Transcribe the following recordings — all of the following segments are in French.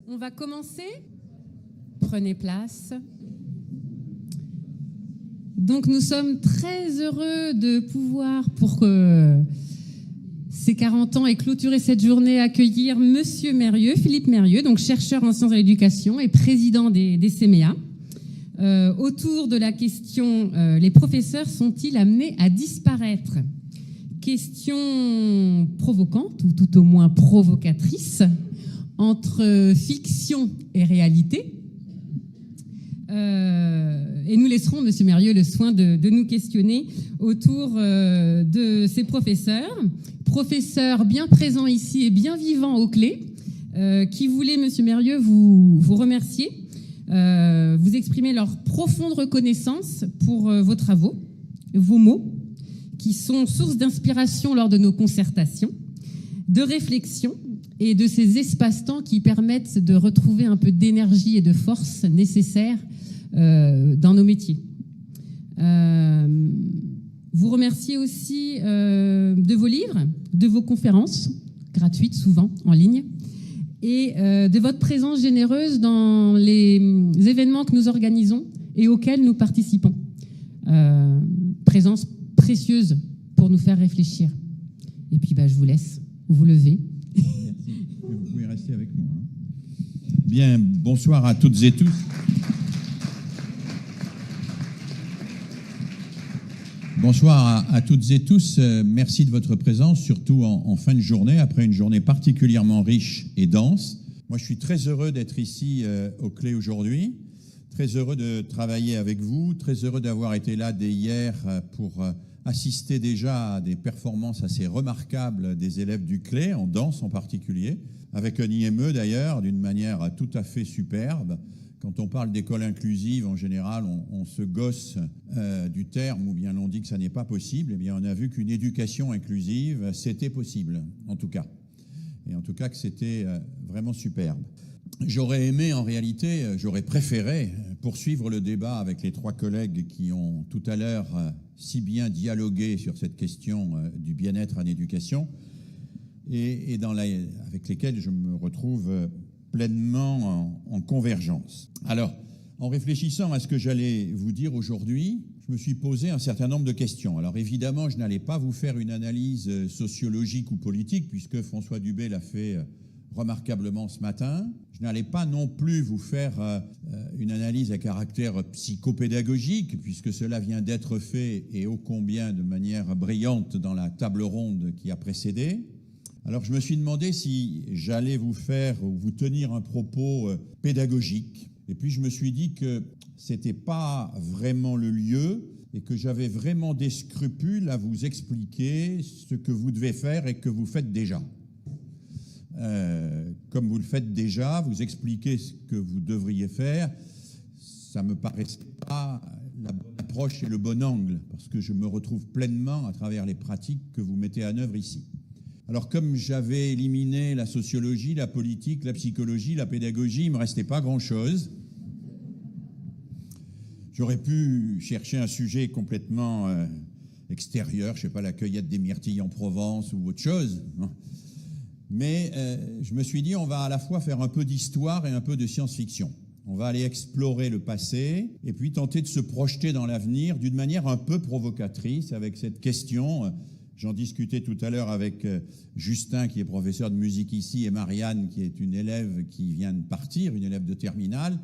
On va commencer. Prenez place. Donc nous sommes très heureux de pouvoir, pour ces 40 ans et clôturer cette journée, accueillir Monsieur Mérieux, Philippe Mérieux, donc chercheur en sciences de l'éducation et président des CMEA. Autour de la question « Les professeurs sont-ils amenés à disparaître ?» Question provocante, ou tout au moins provocatrice, entre fiction et réalité. Et nous laisserons, Monsieur Mérieux, le soin de nous questionner autour de ces professeurs bien présents ici et bien vivants aux clés, qui voulaient, Monsieur Mérieux, vous remercier, vous exprimer leur profonde reconnaissance pour vos travaux, vos mots, qui sont source d'inspiration lors de nos concertations, de réflexion et de ces espaces-temps qui permettent de retrouver un peu d'énergie et de force nécessaires dans nos métiers. Vous remerciez aussi de vos livres, de vos conférences, gratuites souvent, en ligne, et de votre présence généreuse dans les événements que nous organisons et auxquels nous participons. Présence précieuse pour nous faire réfléchir. Et puis je vous laisse vous lever. Merci. Vous pouvez rester avec moi. Bien, bonsoir à toutes et tous. Bonsoir à toutes et tous. Merci de votre présence, surtout en fin de journée, après une journée particulièrement riche et dense. Moi, je suis très heureux d'être ici aux Clés aujourd'hui, très heureux de travailler avec vous, très heureux d'avoir été là dès hier pour assister déjà à des performances assez remarquables des élèves du Clé, en danse en particulier, avec un IME d'ailleurs, d'une manière tout à fait superbe. Quand on parle d'école inclusive, en général, on se gosse du terme, ou bien on dit que ça n'est pas possible. Eh bien, on a vu qu'une éducation inclusive, c'était possible, en tout cas. Et en tout cas que c'était vraiment superbe. J'aurais aimé, en réalité, j'aurais préféré poursuivre le débat avec les trois collègues qui ont tout à l'heure si bien dialogué sur cette question du bien-être en éducation et avec lesquels je me retrouve pleinement en convergence. Alors, en réfléchissant à ce que j'allais vous dire aujourd'hui, je me suis posé un certain nombre de questions. Alors évidemment, je n'allais pas vous faire une analyse sociologique ou politique, puisque François Dubé l'a fait remarquablement ce matin. Je n'allais pas non plus vous faire une analyse à caractère psychopédagogique, puisque cela vient d'être fait et ô combien de manière brillante dans la table ronde qui a précédé. Alors je me suis demandé si j'allais vous faire ou vous tenir un propos pédagogique. Et puis je me suis dit que ce n'était pas vraiment le lieu et que j'avais vraiment des scrupules à vous expliquer ce que vous devez faire et que vous faites déjà. Comme vous le faites déjà, vous expliquez ce que vous devriez faire, ça ne me paraissait pas la bonne approche et le bon angle, parce que je me retrouve pleinement à travers les pratiques que vous mettez en œuvre ici. Alors comme j'avais éliminé la sociologie, la politique, la psychologie, la pédagogie, il ne me restait pas grand-chose. J'aurais pu chercher un sujet complètement extérieur, je ne sais pas, la cueillette des myrtilles en Provence ou autre chose, hein. Mais je me suis dit, on va à la fois faire un peu d'histoire et un peu de science-fiction. On va aller explorer le passé et puis tenter de se projeter dans l'avenir d'une manière un peu provocatrice avec cette question. J'en discutais tout à l'heure avec Justin, qui est professeur de musique ici, et Marianne, qui est une élève qui vient de partir, une élève de terminale.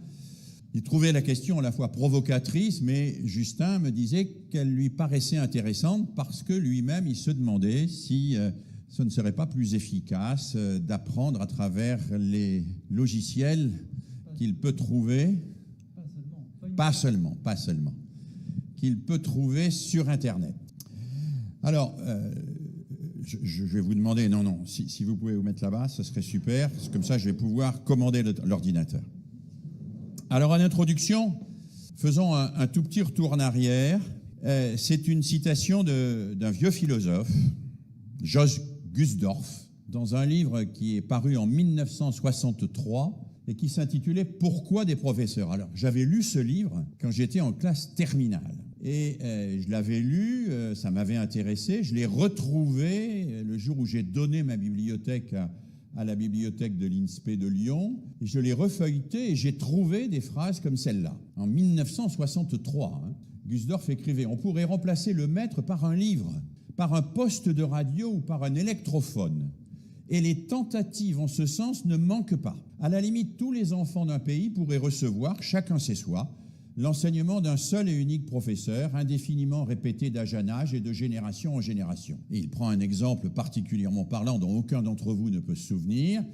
Il trouvait la question à la fois provocatrice, mais Justin me disait qu'elle lui paraissait intéressante parce que lui-même, il se demandait si ce ne serait pas plus efficace d'apprendre à travers les logiciels qu'il peut trouver, pas seulement, qu'il peut trouver sur Internet. Alors, je vais vous demander, si vous pouvez vous mettre là-bas, ce serait super, parce que comme ça je vais pouvoir commander l'ordinateur. Alors, en introduction, faisons un tout petit retour en arrière. C'est une citation d'un vieux philosophe, Georges Gusdorf, dans un livre qui est paru en 1963 et qui s'intitulait « Pourquoi des professeurs ?» Alors, j'avais lu ce livre quand j'étais en classe terminale. Et je l'avais lu, ça m'avait intéressé. Je l'ai retrouvé le jour où j'ai donné ma bibliothèque à la bibliothèque de l'INSPE de Lyon, et je l'ai refeuilleté et j'ai trouvé des phrases comme celle-là. En 1963, Gusdorf écrivait « On pourrait remplacer le maître par un livre, par un poste de radio ou par un électrophone. Et les tentatives en ce sens ne manquent pas. À la limite, tous les enfants d'un pays pourraient recevoir, chacun chez soi, l'enseignement d'un seul et unique professeur, indéfiniment répété d'âge en âge et de génération en génération. » Et il prend un exemple particulièrement parlant dont aucun d'entre vous ne peut se souvenir.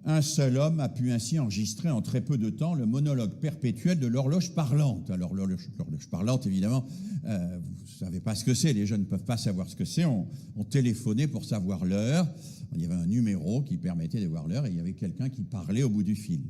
Un seul homme a pu ainsi enregistrer en très peu de temps le monologue perpétuel de l'horloge parlante. Alors l'horloge parlante, évidemment, vous ne savez pas ce que c'est, les jeunes ne peuvent pas savoir ce que c'est. On téléphonait pour savoir l'heure. Il y avait un numéro qui permettait de voir l'heure et il y avait quelqu'un qui parlait au bout du fil.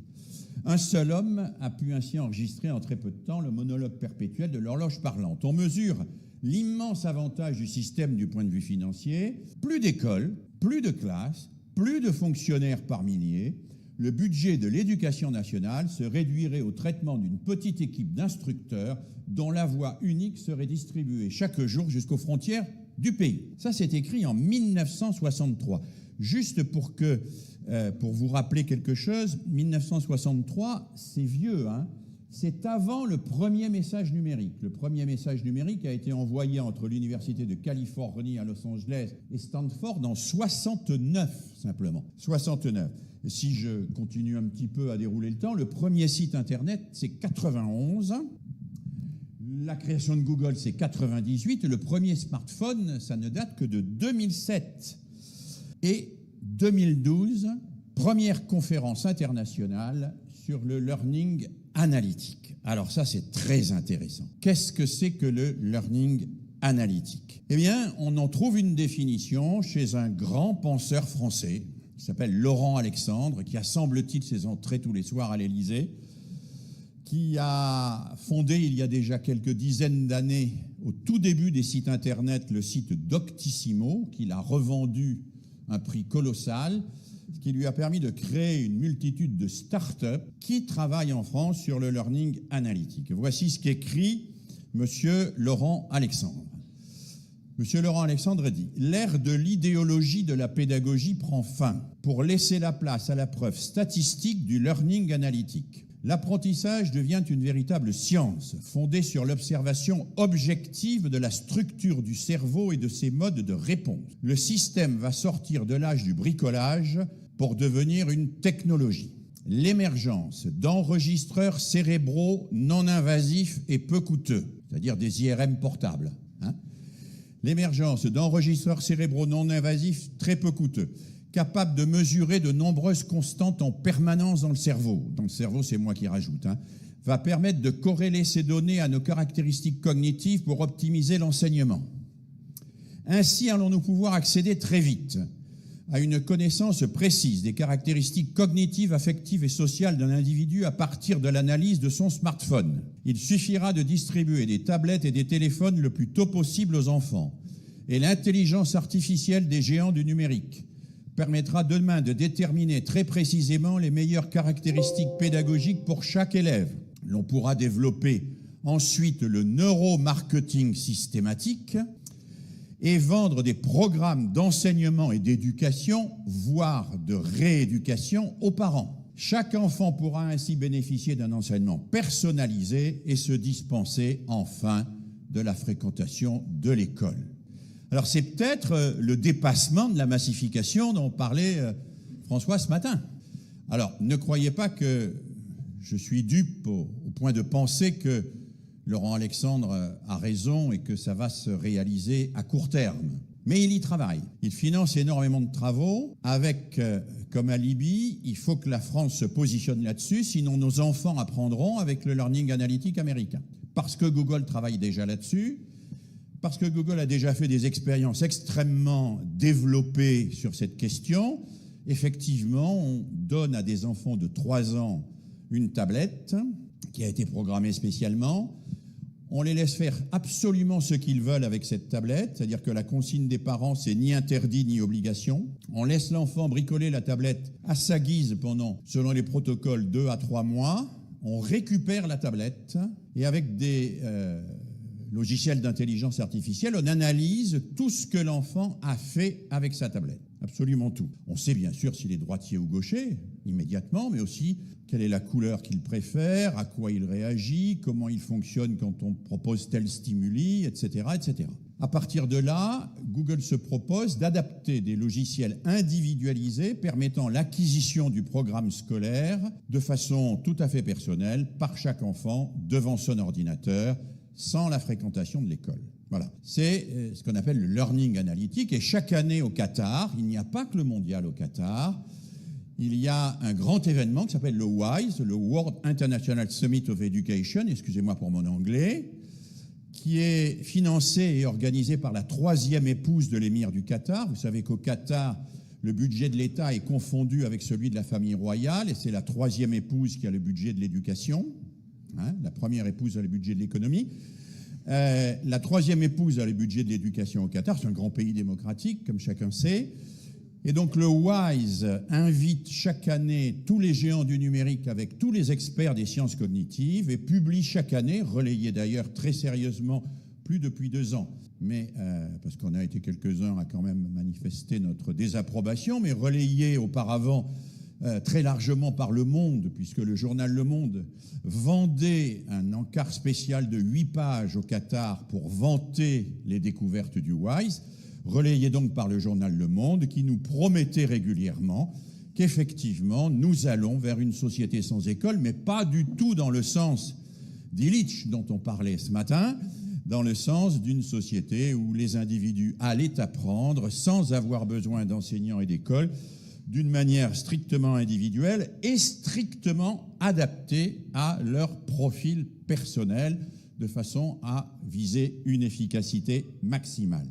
Un seul homme a pu ainsi enregistrer en très peu de temps le monologue perpétuel de l'horloge parlante. On mesure l'immense avantage du système du point de vue financier. Plus d'écoles, plus de classes, plus de fonctionnaires par milliers, le budget de l'éducation nationale se réduirait au traitement d'une petite équipe d'instructeurs dont la voix unique serait distribuée chaque jour jusqu'aux frontières du pays. Ça, c'est écrit en 1963. Juste pour vous rappeler quelque chose, 1963, c'est vieux, c'est avant le premier message numérique. Le premier message numérique a été envoyé entre l'Université de Californie à Los Angeles et Stanford en 69, simplement. 69. Et si je continue un petit peu à dérouler le temps, le premier site Internet, c'est 91. La création de Google, c'est 98. Le premier smartphone, ça ne date que de 2007. Et 2012, première conférence internationale sur le learning analytique. Alors ça, c'est très intéressant. Qu'est-ce que c'est que le learning analytique? Eh bien, on en trouve une définition chez un grand penseur français qui s'appelle Laurent Alexandre, qui a, semble-t-il, ses entrées tous les soirs à l'Élysée, qui a fondé il y a déjà quelques dizaines d'années, au tout début des sites Internet, le site Doctissimo, qu'il a revendu un prix colossal, ce qui lui a permis de créer une multitude de start-up qui travaillent en France sur le learning analytique. Voici ce qu'écrit Monsieur Laurent Alexandre. Monsieur Laurent Alexandre dit « L'ère de l'idéologie de la pédagogie prend fin pour laisser la place à la preuve statistique du learning analytique. L'apprentissage devient une véritable science, fondée sur l'observation objective de la structure du cerveau et de ses modes de réponse. Le système va sortir de l'âge du bricolage pour devenir une technologie. L'émergence d'enregistreurs cérébraux non invasifs et peu coûteux, c'est-à-dire des IRM portables. L'émergence d'enregistreurs cérébraux non invasifs très peu coûteux, capable de mesurer de nombreuses constantes en permanence dans le cerveau. Dans le cerveau, c'est moi qui rajoute, va permettre de corréler ces données à nos caractéristiques cognitives pour optimiser l'enseignement. Ainsi, allons-nous pouvoir accéder très vite à une connaissance précise des caractéristiques cognitives, affectives et sociales d'un individu à partir de l'analyse de son smartphone. Il suffira de distribuer des tablettes et des téléphones le plus tôt possible aux enfants. Et l'intelligence artificielle des géants du numérique permettra demain de déterminer très précisément les meilleures caractéristiques pédagogiques pour chaque élève. L'on pourra développer ensuite le neuromarketing systématique et vendre des programmes d'enseignement et d'éducation, voire de rééducation aux parents. Chaque enfant pourra ainsi bénéficier d'un enseignement personnalisé et se dispenser enfin de la fréquentation de l'école. Alors c'est peut-être le dépassement de la massification dont parlait François ce matin. Alors ne croyez pas que je suis dupe au point de penser que Laurent Alexandre a raison et que ça va se réaliser à court terme. Mais il y travaille. Il finance énormément de travaux avec, comme alibi, il faut que la France se positionne là-dessus, sinon nos enfants apprendront avec le learning analytique américain. Parce que Google travaille déjà là-dessus, parce que Google a déjà fait des expériences extrêmement développées sur cette question. Effectivement, on donne à des enfants de 3 ans une tablette qui a été programmée spécialement. On les laisse faire absolument ce qu'ils veulent avec cette tablette, c'est-à-dire que la consigne des parents, c'est ni interdit ni obligation. On laisse l'enfant bricoler la tablette à sa guise pendant, selon les protocoles, 2 à 3 mois. On récupère la tablette et avec des logiciels d'intelligence artificielle, on analyse tout ce que l'enfant a fait avec sa tablette. absolument tout. On sait bien sûr s'il est droitier ou gaucher, immédiatement, mais aussi quelle est la couleur qu'il préfère, à quoi il réagit, comment il fonctionne quand on propose tel stimuli, etc., etc. À partir de là, Google se propose d'adapter des logiciels individualisés permettant l'acquisition du programme scolaire de façon tout à fait personnelle par chaque enfant devant son ordinateur, sans la fréquentation de l'école. Voilà, c'est ce qu'on appelle le learning analytique. Et chaque année au Qatar, il n'y a pas que le mondial au Qatar, il y a un grand événement qui s'appelle le WISE, le World International Summit of Education, excusez-moi pour mon anglais, qui est financé et organisé par la troisième épouse de l'émir du Qatar. Vous savez qu'au Qatar, le budget de l'État est confondu avec celui de la famille royale, et c'est la troisième épouse qui a le budget de l'éducation. La première épouse a le budget de l'économie. La troisième épouse a le budget de l'éducation au Qatar. C'est un grand pays démocratique, comme chacun sait. Et donc le WISE invite chaque année tous les géants du numérique avec tous les experts des sciences cognitives et publie chaque année, relayé d'ailleurs très sérieusement, plus depuis 2 ans, mais parce qu'on a été quelques-uns à quand même manifester notre désapprobation, mais relayé auparavant très largement par Le Monde, puisque le journal Le Monde vendait un encart spécial de 8 pages au Qatar pour vanter les découvertes du WISE, relayé donc par le journal Le Monde, qui nous promettait régulièrement qu'effectivement, nous allons vers une société sans école, mais pas du tout dans le sens d'Illich dont on parlait ce matin, dans le sens d'une société où les individus allaient apprendre sans avoir besoin d'enseignants et d'écoles, d'une manière strictement individuelle et strictement adaptée à leur profil personnel, de façon à viser une efficacité maximale.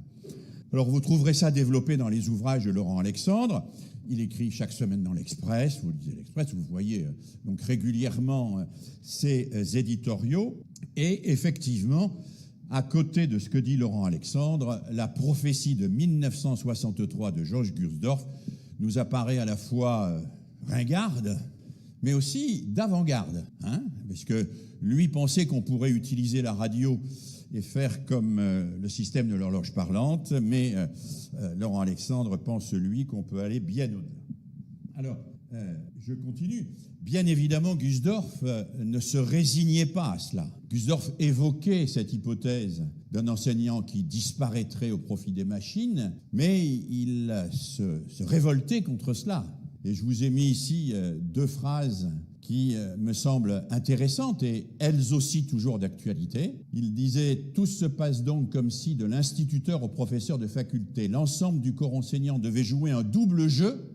Alors vous trouverez ça développé dans les ouvrages de Laurent Alexandre. Il écrit chaque semaine dans l'Express, vous lisez l'Express, vous voyez donc régulièrement ses éditoriaux. Et effectivement, à côté de ce que dit Laurent Alexandre, la prophétie de 1963 de Georges Gusdorf nous apparaît à la fois ringarde, mais aussi d'avant-garde, parce que lui pensait qu'on pourrait utiliser la radio et faire comme le système de l'horloge parlante, mais Laurent Alexandre pense, lui, qu'on peut aller bien au-delà. Alors, je continue. Bien évidemment, Gusdorf ne se résignait pas à cela. Gusdorf évoquait cette hypothèse d'un enseignant qui disparaîtrait au profit des machines, mais il se révoltait contre cela. Et je vous ai mis ici 2 phrases qui me semblent intéressantes et elles aussi toujours d'actualité. Il disait « Tout se passe donc comme si, de l'instituteur au professeur de faculté, l'ensemble du corps enseignant devait jouer un double jeu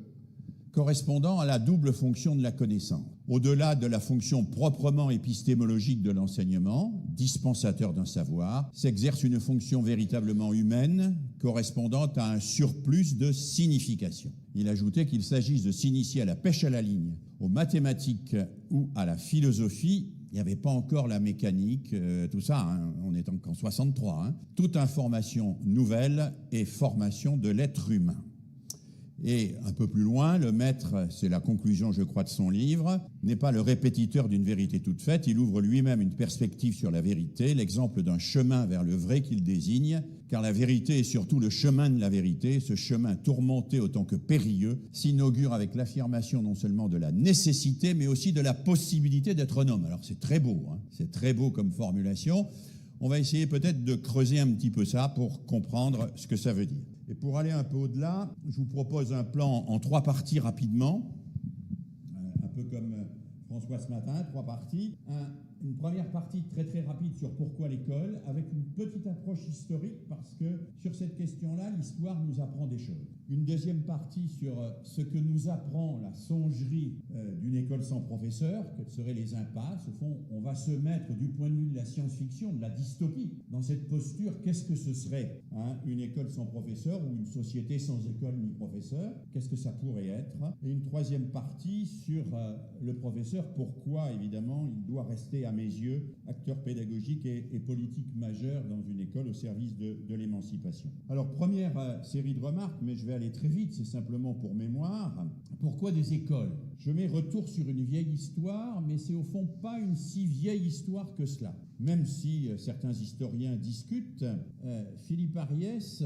correspondant à la double fonction de la connaissance. Au-delà de la fonction proprement épistémologique de l'enseignement, dispensateur d'un savoir, s'exerce une fonction véritablement humaine, correspondant à un surplus de signification. » Il ajoutait qu'il s'agisse de s'initier à la pêche à la ligne, aux mathématiques ou à la philosophie. Il n'y avait pas encore la mécanique, tout ça, on est en 63. Toute information nouvelle et formation de l'être humain. Et un peu plus loin, le maître, c'est la conclusion, je crois, de son livre, n'est pas le répétiteur d'une vérité toute faite, il ouvre lui-même une perspective sur la vérité, l'exemple d'un chemin vers le vrai qu'il désigne, car la vérité est surtout le chemin de la vérité, ce chemin tourmenté autant que périlleux, s'inaugure avec l'affirmation non seulement de la nécessité, mais aussi de la possibilité d'être un homme. Alors c'est très beau, c'est très beau comme formulation. On va essayer peut-être de creuser un petit peu ça pour comprendre ce que ça veut dire. Et pour aller un peu au-delà, je vous propose un plan en 3 parties rapidement, un peu comme François ce matin, 3 parties. Une première partie très rapide sur pourquoi l'école, avec une petite approche historique, parce que sur cette question-là, l'histoire nous apprend des choses. Une deuxième partie sur ce que nous apprend la songerie d'une école sans professeur, quelles seraient les impasses. Au fond, on va se mettre du point de vue de la science-fiction, de la dystopie, dans cette posture. Qu'est-ce que ce serait une école sans professeur ou une société sans école ni professeur? Qu'est-ce que ça pourrait être? Et une troisième partie sur le professeur, pourquoi évidemment il doit rester à mes yeux acteur pédagogique et politique majeur dans une école au service de l'émancipation. Alors première série de remarques, mais je vais aller très vite, c'est simplement pour mémoire. Pourquoi des écoles? Je mets retour sur une vieille histoire, mais c'est au fond pas une si vieille histoire que cela. Même si certains historiens discutent, Philippe Ariès,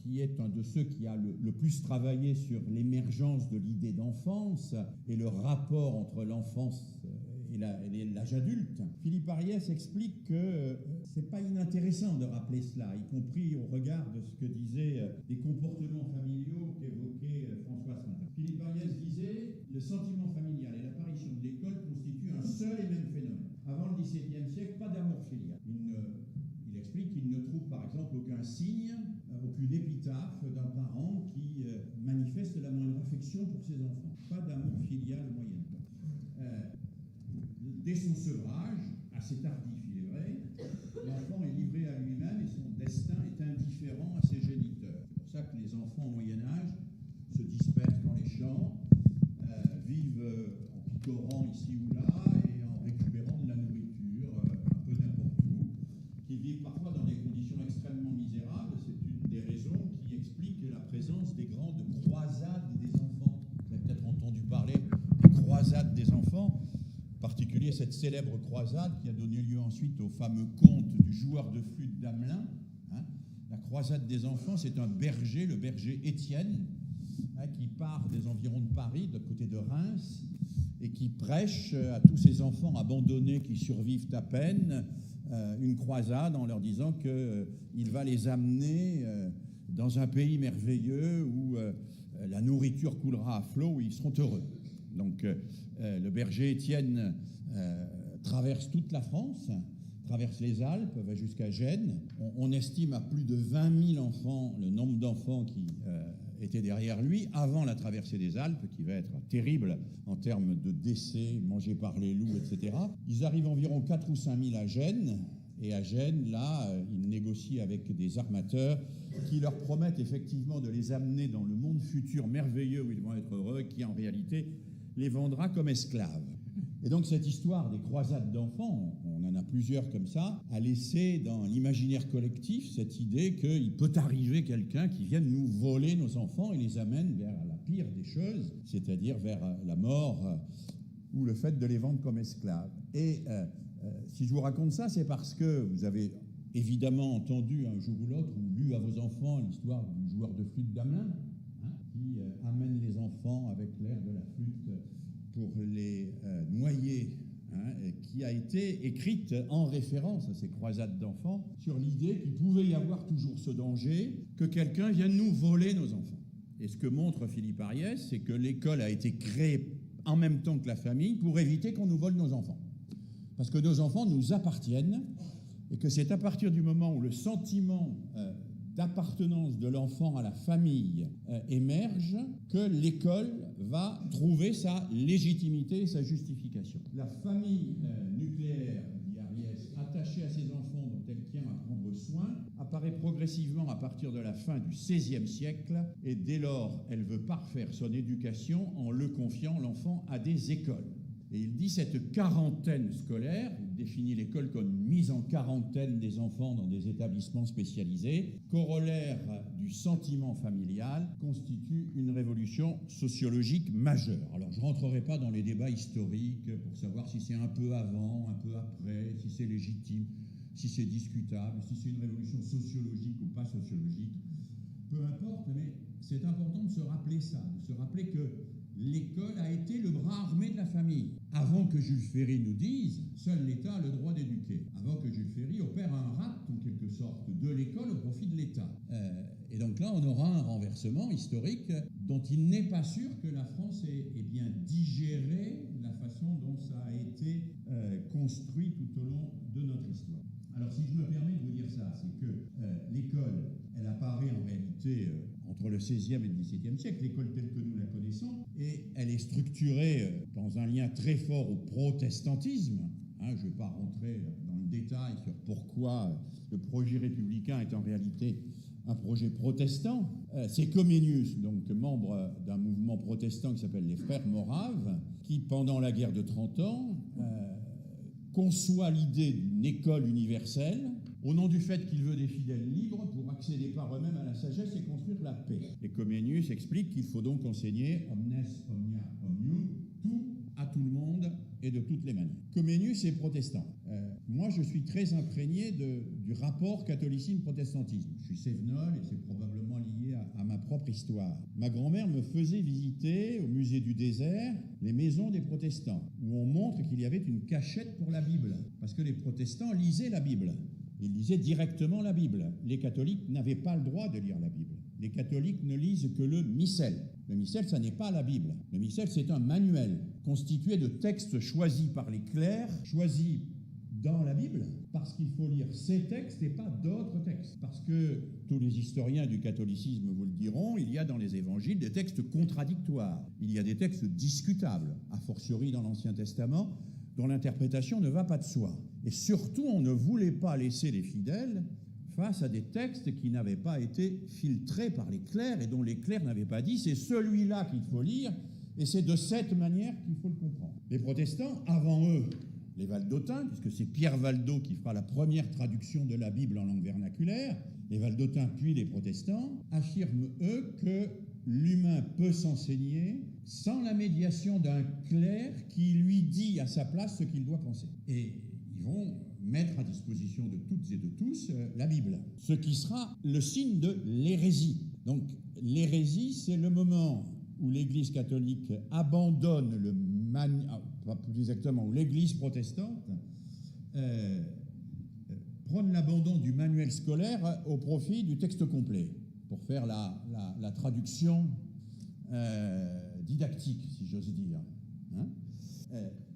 qui est un de ceux qui a le plus travaillé sur l'émergence de l'idée d'enfance et le rapport entre l'enfance et l'âge adulte, Philippe Ariès explique que c'est pas inintéressant de rappeler cela, y compris au regard de ce que disaient des comportements familiaux qu'évoquait François ce matin. Philippe Ariès disait « Le sentiment familial et l'apparition de l'école constituent un seul et même phénomène. Avant le XVIIe siècle, pas d'amour filial. » Il explique qu'il ne trouve par exemple aucun signe, aucune épitaphe d'un parent qui manifeste la moindre affection pour ses enfants. Pas d'amour filial au Moyen-Temps. Dès son sevrage, assez tardif il est vrai, l'enfant est livré à lui-même et son destin est indifférent à ses géniteurs. C'est pour ça que les enfants au Moyen-Âge se dispersent dans les champs, vivent en picorant ici ou là et en récupérant de la nourriture un peu n'importe où, qui vivent parfois dans des conditions extrêmement misérables. C'est une des raisons qui explique la présence des grandes croisades des enfants. Vous avez peut-être entendu parler des croisades des enfants. En particulier cette célèbre croisade qui a donné lieu ensuite au fameux conte du joueur de flûte d'Amelin. La croisade des enfants, c'est un berger, le berger Étienne, qui part des environs de Paris, de côté de Reims, et qui prêche à tous ces enfants abandonnés qui survivent à peine une croisade en leur disant qu'il va les amener dans un pays merveilleux où la nourriture coulera à flot, où ils seront heureux. Donc le berger Étienne traverse toute la France, traverse les Alpes, va jusqu'à Gênes. On estime à plus de 20 000 enfants le nombre d'enfants qui étaient derrière lui avant la traversée des Alpes, qui va être terrible en termes de décès, mangés par les loups, etc. Ils arrivent environ 4 ou 5 000 à Gênes, et à Gênes, là, ils négocient avec des armateurs qui leur promettent effectivement de les amener dans le monde futur merveilleux où ils vont être heureux, qui en réalité les vendra comme esclaves. Et donc cette histoire des croisades d'enfants, on en a plusieurs comme ça, a laissé dans l'imaginaire collectif cette idée qu'il peut arriver quelqu'un qui vienne nous voler nos enfants et les amène vers la pire des choses, c'est-à-dire vers la mort ou le fait de les vendre comme esclaves. Et si je vous raconte ça, c'est parce que vous avez évidemment entendu un jour ou l'autre ou lu à vos enfants l'histoire du joueur de flûte d'Amelin, qui amène les enfants avec l'air de la flûte pour les noyer, et qui a été écrite en référence à ces croisades d'enfants sur l'idée qu'il pouvait y avoir toujours ce danger que quelqu'un vienne nous voler nos enfants. Et ce que montre Philippe Ariès, c'est que l'école a été créée en même temps que la famille pour éviter qu'on nous vole nos enfants. Parce que nos enfants nous appartiennent et que c'est à partir du moment où le sentiment d'appartenance de l'enfant à la famille émerge que l'école va trouver sa légitimité et sa justification. La famille nucléaire, dit Ariès, attachée à ses enfants dont elle tient à prendre soin, apparaît progressivement à partir de la fin du XVIe siècle et dès lors, elle veut parfaire son éducation en le confiant l'enfant à des écoles. Et il dit cette quarantaine scolaire, il définit l'école comme une mise en quarantaine des enfants dans des établissements spécialisés, corollaire du sentiment familial, constitue une révolution sociologique majeure. Alors je ne rentrerai pas dans les débats historiques pour savoir si c'est un peu avant, un peu après, si c'est légitime, si c'est discutable, si c'est une révolution sociologique ou pas sociologique. Peu importe, mais c'est important de se rappeler ça, de se rappeler que l'école a été le bras armé de la famille. Avant que Jules Ferry nous dise, seul l'État a le droit d'éduquer. Avant que Jules Ferry opère un rapt, en quelque sorte, de l'école au profit de l'État. Et donc là, on aura un renversement historique dont il n'est pas sûr que la France ait bien digéré la façon dont ça a été construit tout au long de notre histoire. Alors, si je me permets de vous dire ça, c'est que l'école, elle apparaît en réalité entre le XVIe et le XVIIe siècle, l'école telle que nous la connaissons, et elle est structurée dans un lien très fort au protestantisme. Je ne vais pas rentrer dans le détail sur pourquoi le projet républicain est en réalité un projet protestant. C'est Comenius, donc membre d'un mouvement protestant qui s'appelle les Frères Moraves, qui, pendant la guerre de 30 ans, conçoit l'idée d'une école universelle au nom du fait qu'il veut des fidèles libres pour accéder par eux-mêmes à la sagesse et construire la paix. Et Comenius explique qu'il faut donc enseigner omnes omnia omnium, tout à tout le monde et et de toutes les manières. Comenius est protestant. Moi, je suis très imprégné du rapport catholicisme-protestantisme. Je suis cévenol et c'est probablement lié à ma propre histoire. Ma grand-mère me faisait visiter au musée du désert les maisons des protestants, où on montre qu'il y avait une cachette pour la Bible, parce que les protestants lisaient la Bible. Ils lisaient directement la Bible. Les catholiques n'avaient pas le droit de lire la Bible. Les catholiques ne lisent que le missel. Le missel, ça n'est pas la Bible. Le missel, c'est un manuel constitué de textes choisis par les clercs, choisis dans la Bible, parce qu'il faut lire ces textes et pas d'autres textes. Parce que tous les historiens du catholicisme vous le diront, il y a dans les évangiles des textes contradictoires. Il y a des textes discutables, a fortiori dans l'Ancien Testament, dont l'interprétation ne va pas de soi. Et surtout, on ne voulait pas laisser les fidèles face à des textes qui n'avaient pas été filtrés par les clercs et dont les clercs n'avaient pas dit « c'est celui-là qu'il faut lire et c'est de cette manière qu'il faut le comprendre ». Les protestants, avant eux, les valdotins, puisque c'est Pierre Valdo qui fera la première traduction de la Bible en langue vernaculaire, les valdotins puis les protestants, affirment, eux, que l'humain peut s'enseigner sans la médiation d'un clerc qui lui dit à sa place ce qu'il doit penser. Et ils vont mettre à disposition de toutes et de tous la Bible, ce qui sera le signe de l'hérésie. Donc l'hérésie, c'est le moment où l'Église catholique abandonne plus exactement, où l'Église protestante prône l'abandon du manuel scolaire au profit du texte complet, pour faire la traduction didactique, si j'ose dire.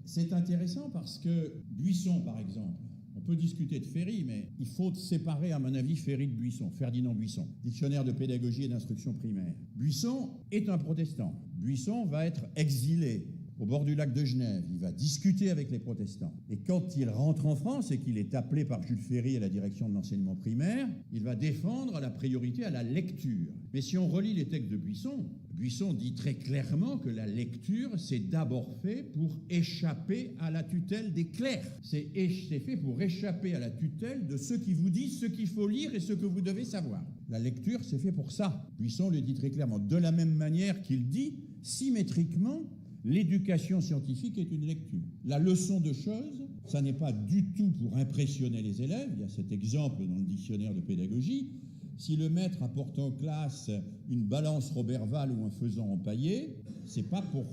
C'est intéressant parce que Buisson, par exemple, on peut discuter de Ferry, mais il faut séparer, à mon avis, Ferry de Buisson, Ferdinand Buisson, dictionnaire de pédagogie et d'instruction primaire. Buisson est un protestant. Buisson va être exilé au bord du lac de Genève. Il va discuter avec les protestants. Et quand il rentre en France et qu'il est appelé par Jules Ferry à la direction de l'enseignement primaire, il va défendre la priorité à la lecture. Mais si on relit les textes de Buisson, Buisson dit très clairement que la lecture, c'est d'abord fait pour échapper à la tutelle des clercs. C'est fait pour échapper à la tutelle de ceux qui vous disent ce qu'il faut lire et ce que vous devez savoir. La lecture, c'est fait pour ça. Buisson le dit très clairement. De la même manière qu'il dit, symétriquement, l'éducation scientifique est une lecture. La leçon de choses, ça n'est pas du tout pour impressionner les élèves. Il y a cet exemple dans le dictionnaire de pédagogie. Si le maître apporte en classe une balance Roberval ou un faisan empaillé, c'est pas pour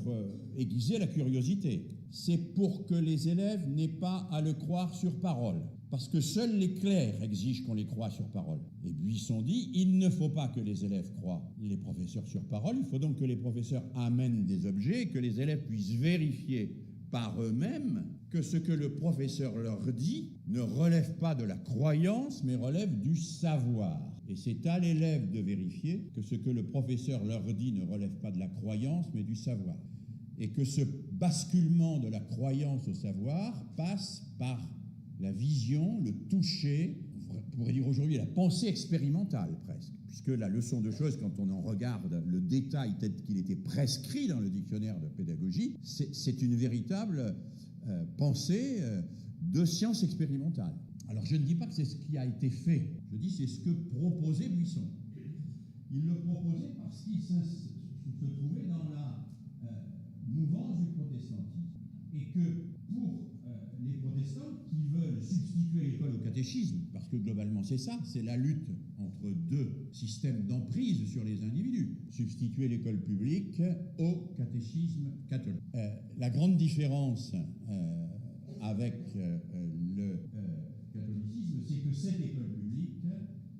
aiguiser la curiosité. C'est pour que les élèves n'aient pas à le croire sur parole. Parce que seuls les clercs exigent qu'on les croie sur parole. Et Buisson dit, il ne faut pas que les élèves croient les professeurs sur parole, il faut donc que les professeurs amènent des objets et que les élèves puissent vérifier par eux-mêmes que ce que le professeur leur dit ne relève pas de la croyance, mais relève du savoir. Et c'est à l'élève de vérifier que ce que le professeur leur dit ne relève pas de la croyance, mais du savoir. Et que ce basculement de la croyance au savoir passe par la vision, le toucher, on pourrait dire aujourd'hui la pensée expérimentale presque, puisque la leçon de choses, quand on en regarde le détail tel qu'il était prescrit dans le dictionnaire de pédagogie, c'est une véritable pensée de science expérimentale. Alors je ne dis pas que c'est ce qui a été fait, je dis c'est ce que proposait Buisson. Il le proposait parce qu'il se trouvait dans la mouvance du protestantisme, et que pour les protestants qui veulent substituer l'école au catéchisme, parce que globalement c'est ça, c'est la lutte entre deux systèmes d'emprise sur les individus, substituer l'école publique au catéchisme catholique. La grande différence avec le catholicisme, c'est que cette école publique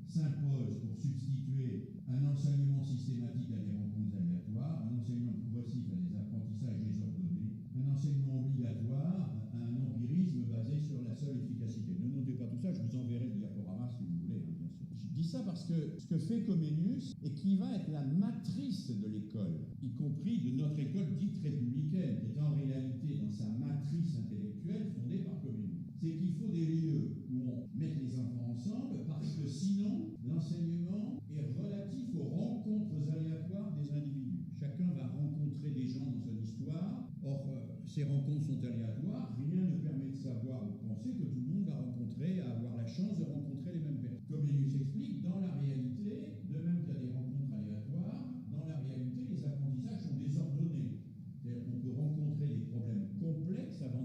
s'impose pour substituer un enseignement systématique à des rencontres aléatoires, un enseignement progressif à des apprentissages désordonnés, un enseignement obligatoire à un empirisme basé sur la seule efficacité. Ne notez pas tout ça, je vous enverrai le diaporama si vous voulez, bien sûr. Je dis ça parce que ce que fait Comenius, et qui va être la matrice de l'école, y compris de notre école dite républicaine, qui est en réalité dans sa matrice intellectuelle fondée par Comenius, c'est qu'il faut des lieux où on met les enfants ensemble, parce que sinon, l'enseignement est relatif aux rencontres aléatoires des individus. Chacun va rencontrer des gens dans son histoire. Or, ces rencontres sont aléatoires. Rien ne permet de savoir ou de penser que tout le monde va rencontrer, avoir la chance de rencontrer les mêmes personnes. Comme il nous explique, dans la réalité, de même qu'il y a des rencontres aléatoires, dans la réalité, les apprentissages sont désordonnés. C'est-à-dire qu'on peut rencontrer des problèmes complexes avant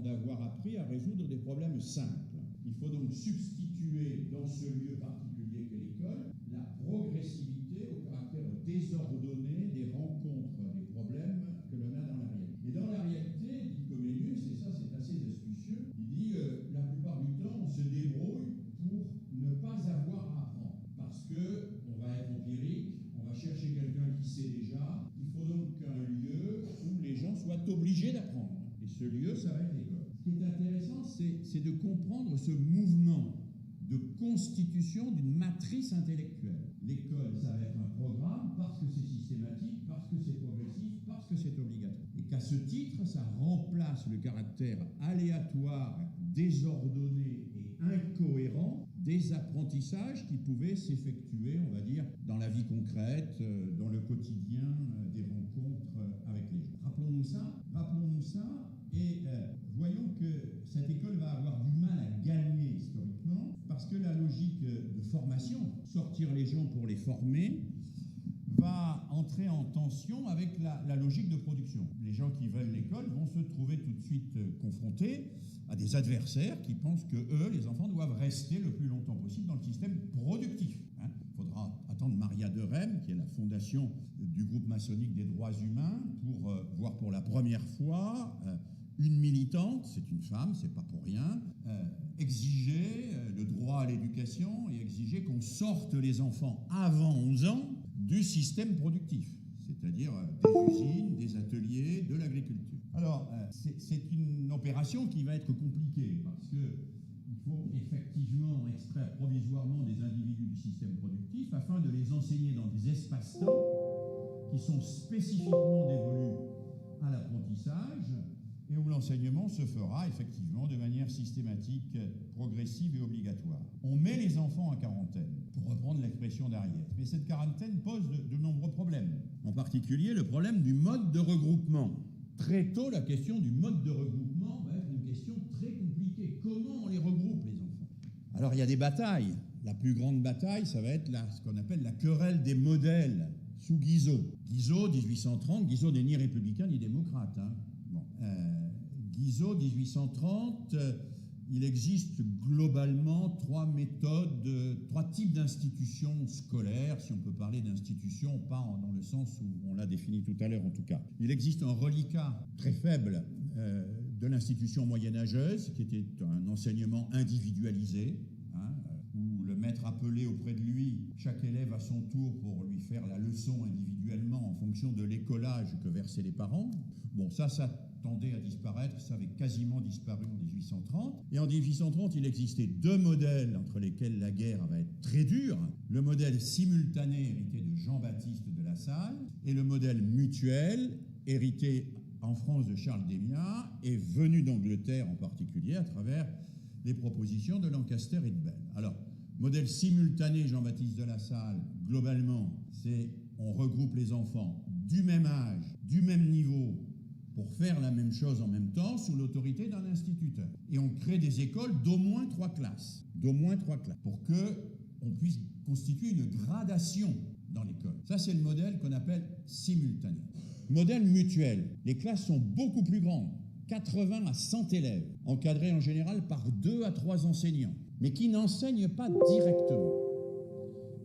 problème simple. Il faut donc substituer dans ce lieu particulier qu'est l'école la progressivité au caractère désordonné des rencontres, des problèmes que l'on a dans la réalité. Et dans la réalité, dit Comenius, et ça c'est assez astucieux, il dit la plupart du temps on se débrouille pour ne pas avoir à apprendre. Parce qu'on va être empirique, on va chercher quelqu'un qui sait déjà. Il faut donc un lieu où les gens soient obligés d'apprendre. Et ce lieu, ça va être l'école. Ce qui est intéressant, c'est de comprendre ce mouvement de constitution d'une matrice intellectuelle. L'école, ça va être un programme parce que c'est systématique, parce que c'est progressif, parce que c'est obligatoire. Et qu'à ce titre, ça remplace le caractère aléatoire, désordonné et incohérent des apprentissages qui pouvaient s'effectuer, on va dire, dans la vie concrète, dans le quotidien des rencontres avec les gens. Rappelons-nous ça, et voyons que cette école va avoir du mal à gagner historiquement, parce que la logique de formation, sortir les gens pour les former, va entrer en tension avec la logique de production. Les gens qui veulent l'école vont se trouver tout de suite confrontés à des adversaires qui pensent que eux, les enfants, doivent rester le plus longtemps possible dans le système productif. Il faudra attendre Maria de Rem, qui est la fondation du groupe maçonnique des droits humains, pour voir pour la première fois une militante, c'est une femme, c'est pas pour rien, exiger le droit à l'éducation et exiger qu'on sorte les enfants avant 11 ans du système productif, c'est-à-dire des usines, des ateliers, de l'agriculture. Alors, c'est une opération qui va être compliquée parce qu'il faut effectivement extraire provisoirement des individus du système productif afin de les enseigner dans des espaces-temps qui sont spécifiquement dévolus à l'apprentissage et où l'enseignement se fera effectivement de manière systématique, progressive et obligatoire. On met les enfants en quarantaine, pour reprendre l'expression d'Ariette. Mais cette quarantaine pose de nombreux problèmes. En particulier, le problème du mode de regroupement. Très tôt, la question du mode de regroupement va être une question très compliquée. Comment on les regroupe, les enfants? Alors, il y a des batailles. La plus grande bataille, ça va être ce qu'on appelle la querelle des modèles, sous Guizot. Guizot, 1830, Guizot n'est ni républicain ni démocrate, hein. Guizot, 1830, il existe globalement trois types d'institutions scolaires, si on peut parler d'institutions, pas dans le sens où on l'a défini tout à l'heure en tout cas. Il existe un reliquat très faible de l'institution moyenâgeuse, qui était un enseignement individualisé, où le maître appelait auprès de lui chaque élève à son tour pour lui faire la leçon individuellement en fonction de l'écolage que versaient les parents. Bon, ça tendait à disparaître, ça avait quasiment disparu en 1830. Et en 1830, il existait deux modèles entre lesquels la guerre va être très dure. Le modèle simultané hérité de Jean-Baptiste de La Salle et le modèle mutuel hérité en France de Charles Démia et venu d'Angleterre en particulier à travers les propositions de Lancaster et de Bell. Alors, modèle simultané Jean-Baptiste de La Salle, globalement, c'est on regroupe les enfants du même âge, du même niveau, pour faire la même chose en même temps sous l'autorité d'un instituteur. Et on crée des écoles d'au moins 3 classes, pour qu'on puisse constituer une gradation dans l'école. Ça, c'est le modèle qu'on appelle simultané. Modèle mutuel. Les classes sont beaucoup plus grandes, 80 à 100 élèves, encadrés en général par 2 à 3 enseignants, mais qui n'enseignent pas directement.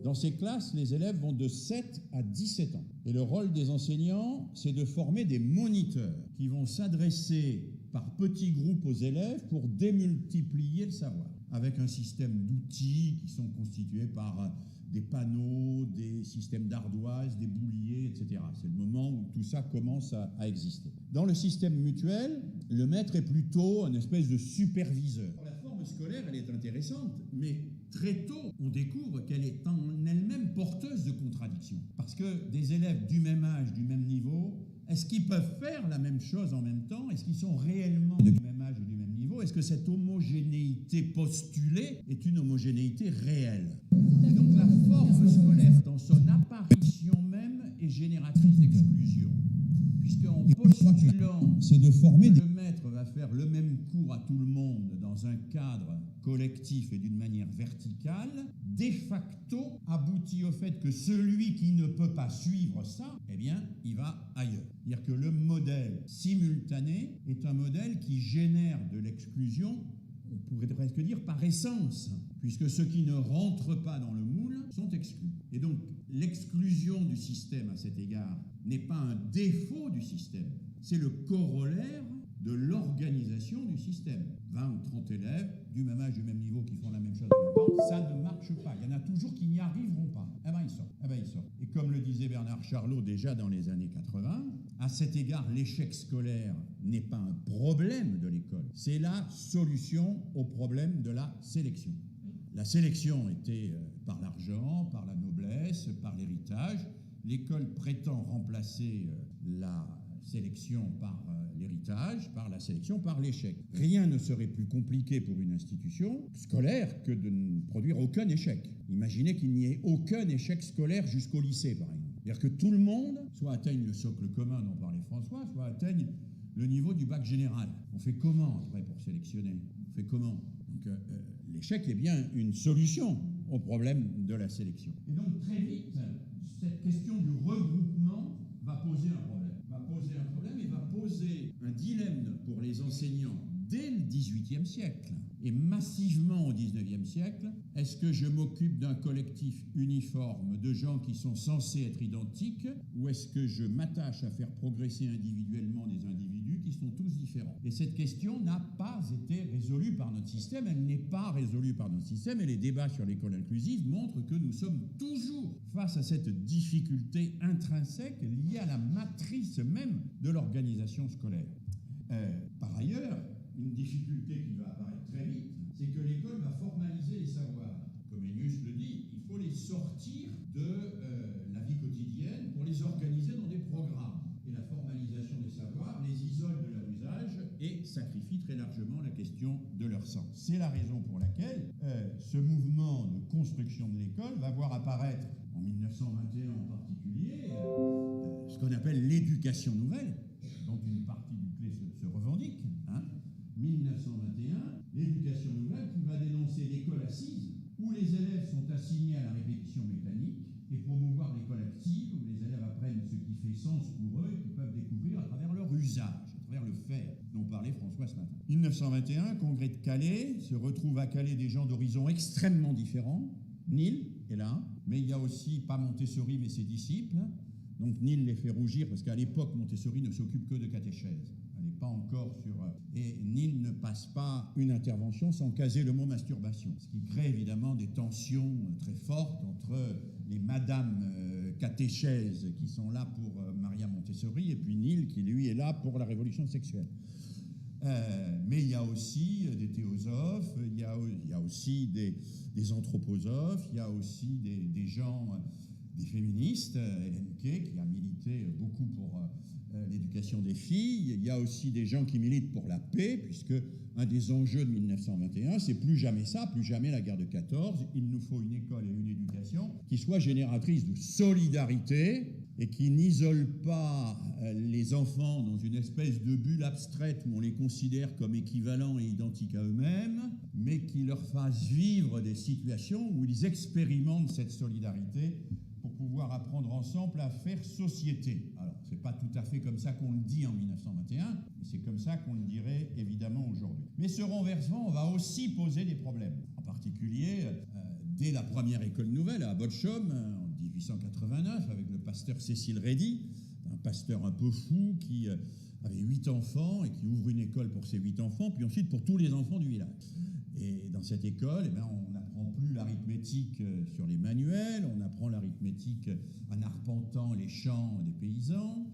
Dans ces classes, les élèves vont de 7 à 17 ans. Et le rôle des enseignants, c'est de former des moniteurs qui vont s'adresser par petits groupes aux élèves pour démultiplier le savoir, avec un système d'outils qui sont constitués par des panneaux, des systèmes d'ardoises, des bouliers, etc. C'est le moment où tout ça commence à exister. Dans le système mutuel, le maître est plutôt une espèce de superviseur. La forme scolaire, elle est intéressante, mais très tôt, on découvre qu'elle est en elle-même porteuse de contradictions. Parce que des élèves du même âge, du même niveau, est-ce qu'ils peuvent faire la même chose en même temps? Est-ce qu'ils sont réellement du même âge ou du même niveau? Est-ce que cette homogénéité postulée est une homogénéité réelle? Et donc la forme scolaire, dans son apparition même, est génératrice d'exclusion. Puisqu'en postulant, c'est de former le maître va faire le même cours à tout le monde dans un cadre collectif et d'une manière verticale, de facto aboutit au fait que celui qui ne peut pas suivre ça, eh bien, il va ailleurs. C'est-à-dire que le modèle simultané est un modèle qui génère de l'exclusion on pourrait presque dire par essence, puisque ceux qui ne rentrent pas dans le moule sont exclus. Et donc, l'exclusion du système à cet égard n'est pas un défaut du système, c'est le corollaire de l'organisation du système. 20 ou 30 élèves, du même âge, du même niveau, qui font la même chose en même temps, ça ne marche pas. Il y en a toujours qui n'y arriveront pas. Ils sortent. Et comme le disait Bernard Charlot déjà dans les années 80, à cet égard, l'échec scolaire n'est pas un problème de l'école, c'est la solution au problème de la sélection. La sélection était par l'argent, par la noblesse, par l'héritage. L'école prétend remplacer la sélection par l'héritage, par la sélection par l'échec. Rien ne serait plus compliqué pour une institution scolaire que de ne produire aucun échec. Imaginez qu'il n'y ait aucun échec scolaire jusqu'au lycée, par exemple. C'est-à-dire que tout le monde soit atteigne le socle commun dont parlait François, soit atteigne le niveau du bac général. On fait comment après pour sélectionner ? On fait comment ? Donc l'échec est bien une solution au problème de la sélection. Et donc très vite, cette question du regroupement va poser un problème. Et va poser un dilemme pour les enseignants dès le XVIIIe siècle et massivement au XIXe siècle. Est-ce que je m'occupe d'un collectif uniforme de gens qui sont censés être identiques, ou est-ce que je m'attache à faire progresser individuellement des individus qui sont tous différents ? Et cette question n'a pas été résolue par notre système, elle n'est pas résolue par notre système, et les débats sur l'école inclusive montrent que nous sommes toujours face à cette difficulté intrinsèque liée à la matrice même de l'organisation scolaire. Par ailleurs, une difficulté qui va apparaître très vite, c'est que l'école va formaliser les savoirs. Comenius le dit, il faut les sortir de la vie quotidienne pour les organiser dans des programmes. Et la formalisation des savoirs les isole de leur usage et sacrifie très largement la question de leur sens. C'est la raison pour laquelle ce mouvement de construction de l'école va voir apparaître, en 1921 en particulier, ce qu'on appelle l'éducation nouvelle, dont une partie du CLE se revendique. 1921, l'éducation nouvelle qui va dénoncer l'école assise, où les élèves sont assignés à la répétition mécanique, et promouvoir l'école active, où les élèves apprennent ce qui fait sens pour eux et qu'ils peuvent découvrir à travers leur usage, à travers le faire, dont parlait François ce matin. 1921, congrès de Calais, se retrouvent à Calais des gens d'horizons extrêmement différents. Nil est là, mais il y a aussi, pas Montessori, mais ses disciples. Donc Nil les fait rougir, parce qu'à l'époque, Montessori ne s'occupe que de catéchèse. Elle n'est pas encore sur... Et Nil ne passe pas une intervention sans caser le mot masturbation, ce qui crée évidemment des tensions très fortes entre les madames catéchèses qui sont là pour Maria Montessori et puis Nil qui, lui, est là pour la révolution sexuelle. Mais il y a aussi des théosophes, il y a aussi des anthroposophes, il y a aussi des gens... des féministes, Hélène Kay, qui a milité beaucoup pour l'éducation des filles. Il y a aussi des gens qui militent pour la paix, puisque un des enjeux de 1921, c'est plus jamais ça, plus jamais la guerre de 14. Il nous faut une école et une éducation qui soient génératrices de solidarité et qui n'isolent pas les enfants dans une espèce de bulle abstraite où on les considère comme équivalents et identiques à eux-mêmes, mais qui leur fassent vivre des situations où ils expérimentent cette solidarité pour pouvoir apprendre ensemble à faire société. Alors, c'est pas tout à fait comme ça qu'on le dit en 1921, mais c'est comme ça qu'on le dirait évidemment aujourd'hui. Mais ce renversement va aussi poser des problèmes. En particulier, dès la première école nouvelle à Bochum, en 1889, avec le pasteur Cécile Rédy, un pasteur un peu fou qui avait 8 enfants et qui ouvre une école pour ses 8 enfants, puis ensuite pour tous les enfants du village. Et dans cette école, on n'apprend plus l'arithmétique sur les manuels, on apprend l'arithmétique en arpentant les champs des paysans,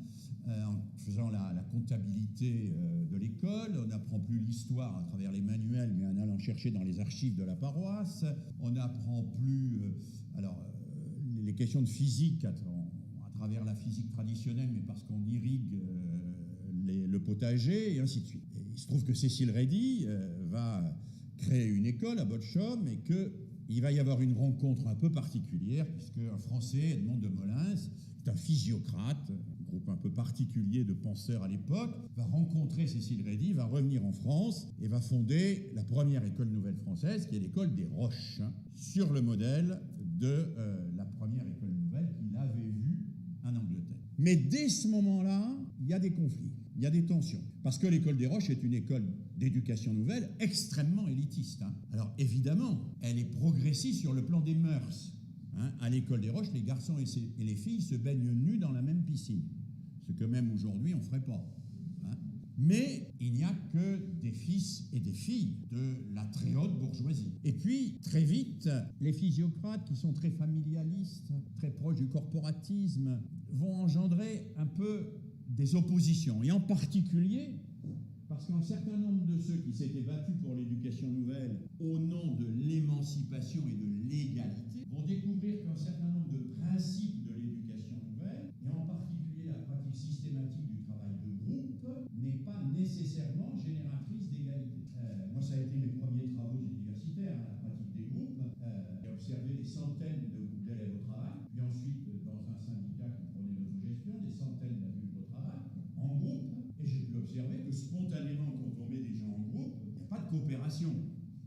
en faisant la comptabilité de l'école, on n'apprend plus l'histoire à travers les manuels, mais en allant chercher dans les archives de la paroisse, on n'apprend plus les questions de physique à travers la physique traditionnelle, mais parce qu'on irrigue le potager, et ainsi de suite. Et il se trouve que Cécile Rédy va créer une école à Bochum et qu'il va y avoir une rencontre un peu particulière puisque un Français, Edmond de Molins, qui est un physiocrate, un groupe un peu particulier de penseurs à l'époque, va rencontrer Cécile Rédy, va revenir en France et va fonder la première école nouvelle française qui est l'école des Roches, sur le modèle de la première école nouvelle qu'il avait vue en Angleterre. Mais dès ce moment-là, il y a des conflits, il y a des tensions. Parce que l'école des Roches est une école d'éducation nouvelle extrêmement élitiste. Alors évidemment, elle est progressiste sur le plan des mœurs. À l'école des Roches, les garçons et les filles se baignent nus dans la même piscine. Ce que même aujourd'hui, on ne ferait pas. Mais il n'y a que des fils et des filles de la très haute bourgeoisie. Et puis, très vite, les physiocrates, qui sont très familialistes, très proches du corporatisme, vont engendrer un peu des oppositions. Et en particulier, parce qu'un certain nombre de ceux qui s'étaient battus pour l'éducation nouvelle au nom de l'émancipation et de l'égalité vont découvrir qu'un certain nombre de principes de l'éducation nouvelle, et en particulier la pratique systématique du travail de groupe, n'est pas nécessairement génératrice d'égalité. Moi, ça a été mes premiers travaux universitaires, la pratique des groupes. J'ai observé des centaines de groupes d'élèves au travail, puis ensuite, dans un syndicat qui prenait l'autogestion, des centaines d'adultes au travail, en groupe, et j'ai pu observer que spontanément, quand on met des gens en groupe, il n'y a pas de coopération.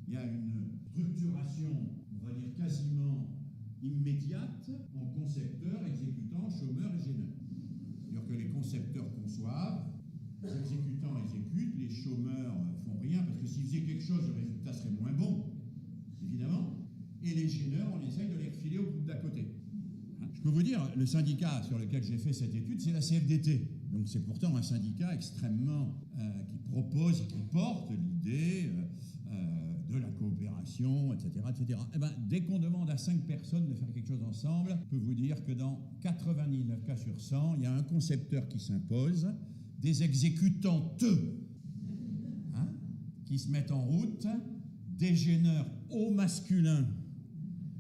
Il y a une structuration, on va dire quasiment immédiate, en concepteurs, exécutants, chômeurs et gêneurs. C'est-à-dire que les concepteurs conçoivent, les exécutants exécutent, les chômeurs font rien, parce que s'ils faisaient quelque chose, le résultat serait moins bon, évidemment, et les gêneurs, on essaye de les refiler au groupe d'à côté. Je peux vous dire, le syndicat sur lequel j'ai fait cette étude, c'est la CFDT. Donc c'est pourtant un syndicat extrêmement qui propose et qui porte l'idée de la coopération, etc. etc. Et ben, dès qu'on demande à 5 personnes de faire quelque chose ensemble, je peux vous dire que dans 99 cas sur 100, il y a un concepteur qui s'impose, des exécutantes qui se mettent en route, des gêneurs au masculin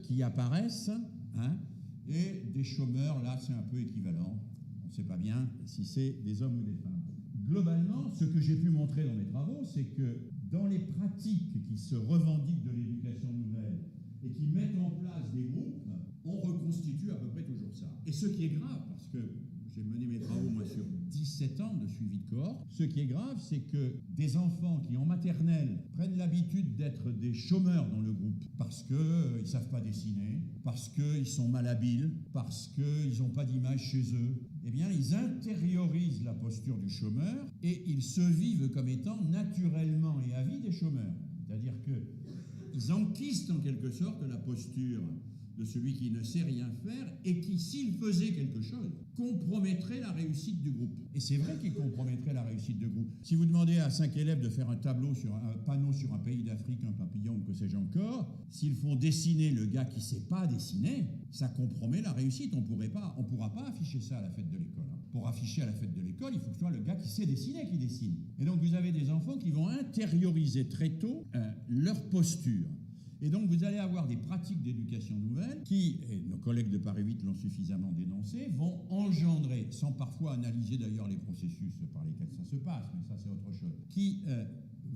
qui apparaissent, et des chômeurs, là c'est un peu équivalent. On ne sait pas bien si c'est des hommes ou des femmes. Globalement, ce que j'ai pu montrer dans mes travaux, c'est que dans les pratiques qui se revendiquent de l'éducation nouvelle et qui mettent en place des groupes, on reconstitue à peu près toujours ça. Et ce qui est grave, parce que j'ai mené mes travaux, moi, sur 17 ans de suivi de cohorte, ce qui est grave, c'est que des enfants qui, en maternelle, prennent l'habitude d'être des chômeurs dans le groupe, parce qu'ils ne savent pas dessiner, parce qu'ils sont malhabiles, parce qu'ils n'ont pas d'image chez eux, eh bien, ils intériorisent la posture du chômeur et ils se vivent comme étant naturellement et à vie des chômeurs. C'est-à-dire qu'ils enquistent en quelque sorte la posture de celui qui ne sait rien faire et qui, s'il faisait quelque chose, compromettrait la réussite du groupe. Et c'est vrai qu'il compromettrait la réussite du groupe. Si vous demandez à 5 élèves de faire un tableau sur un panneau sur un pays d'Afrique, un papillon ou que sais-je encore, s'ils font dessiner le gars qui ne sait pas dessiner, ça compromet la réussite. On ne pourra pas afficher ça à la fête de l'école. Pour afficher à la fête de l'école, il faut que ce soit le gars qui sait dessiner qui dessine. Et donc vous avez des enfants qui vont intérioriser très tôt leur posture. Et donc, vous allez avoir des pratiques d'éducation nouvelle qui, et nos collègues de Paris 8 l'ont suffisamment dénoncé, vont engendrer, sans parfois analyser d'ailleurs les processus par lesquels ça se passe, mais ça c'est autre chose, qui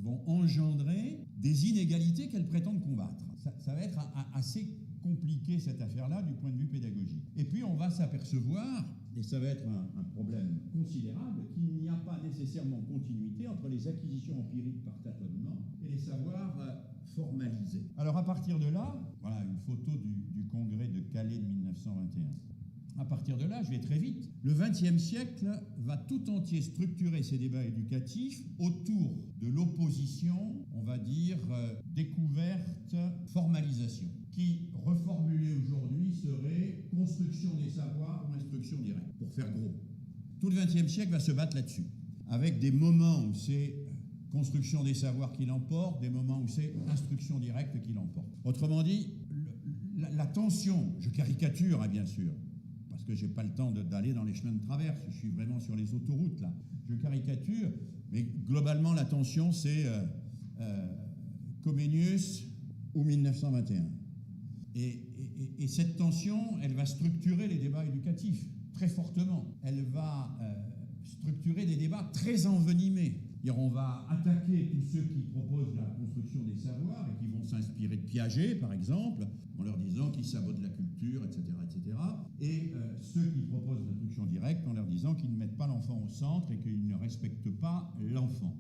vont engendrer des inégalités qu'elles prétendent combattre. Ça va être assez compliqué cette affaire-là du point de vue pédagogique. Et puis, on va s'apercevoir, et ça va être un problème considérable, qu'il n'y a pas nécessairement continuité entre les acquisitions empiriques par tâtonnement et les savoirs formalisés. Alors à partir de là, voilà une photo du congrès de Calais de 1921. À partir de là, je vais très vite. Le XXe siècle va tout entier structurer ses débats éducatifs autour de l'opposition, on va dire, découverte, formalisation, qui, reformulée aujourd'hui, serait construction des savoirs ou instruction directe, pour faire gros. Tout le XXe siècle va se battre là-dessus, avec des moments où c'est construction des savoirs qui l'emporte, des moments où c'est instruction directe qui l'emporte. Autrement dit, la tension, je caricature bien sûr, parce que je n'ai pas le temps d'aller dans les chemins de traverse, je suis vraiment sur les autoroutes là, je caricature, mais globalement la tension c'est Comenius ou 1921. Et cette tension, elle va structurer les débats éducatifs très fortement. Elle va structurer des débats très envenimés. On va attaquer tous ceux qui proposent la construction des savoirs et qui vont s'inspirer de Piaget, par exemple, en leur disant qu'ils sabotent la culture, etc., etc. Et ceux qui proposent l'instruction directe en leur disant qu'ils ne mettent pas l'enfant au centre et qu'ils ne respectent pas l'enfant.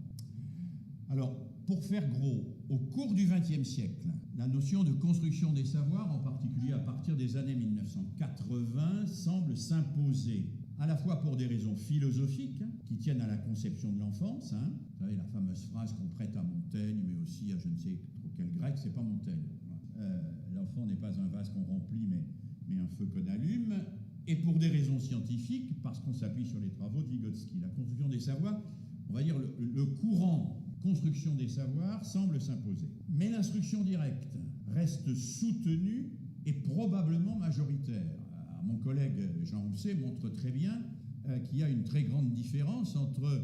Alors, pour faire gros, au cours du XXe siècle, la notion de construction des savoirs, en particulier à partir des années 1980, semble s'imposer, à la fois pour des raisons philosophiques, qui tiennent à la conception de l'enfance. Hein. Vous savez, la fameuse phrase qu'on prête à Montaigne, mais aussi à je ne sais trop quel grec, c'est pas Montaigne. L'enfant n'est pas un vase qu'on remplit, mais un feu qu'on allume. Et pour des raisons scientifiques, parce qu'on s'appuie sur les travaux de Vygotsky. La construction des savoirs, on va dire le courant construction des savoirs semble s'imposer. Mais l'instruction directe reste soutenue et probablement majoritaire. Mon collègue Jean Housset montre très bien qu'il y a une très grande différence entre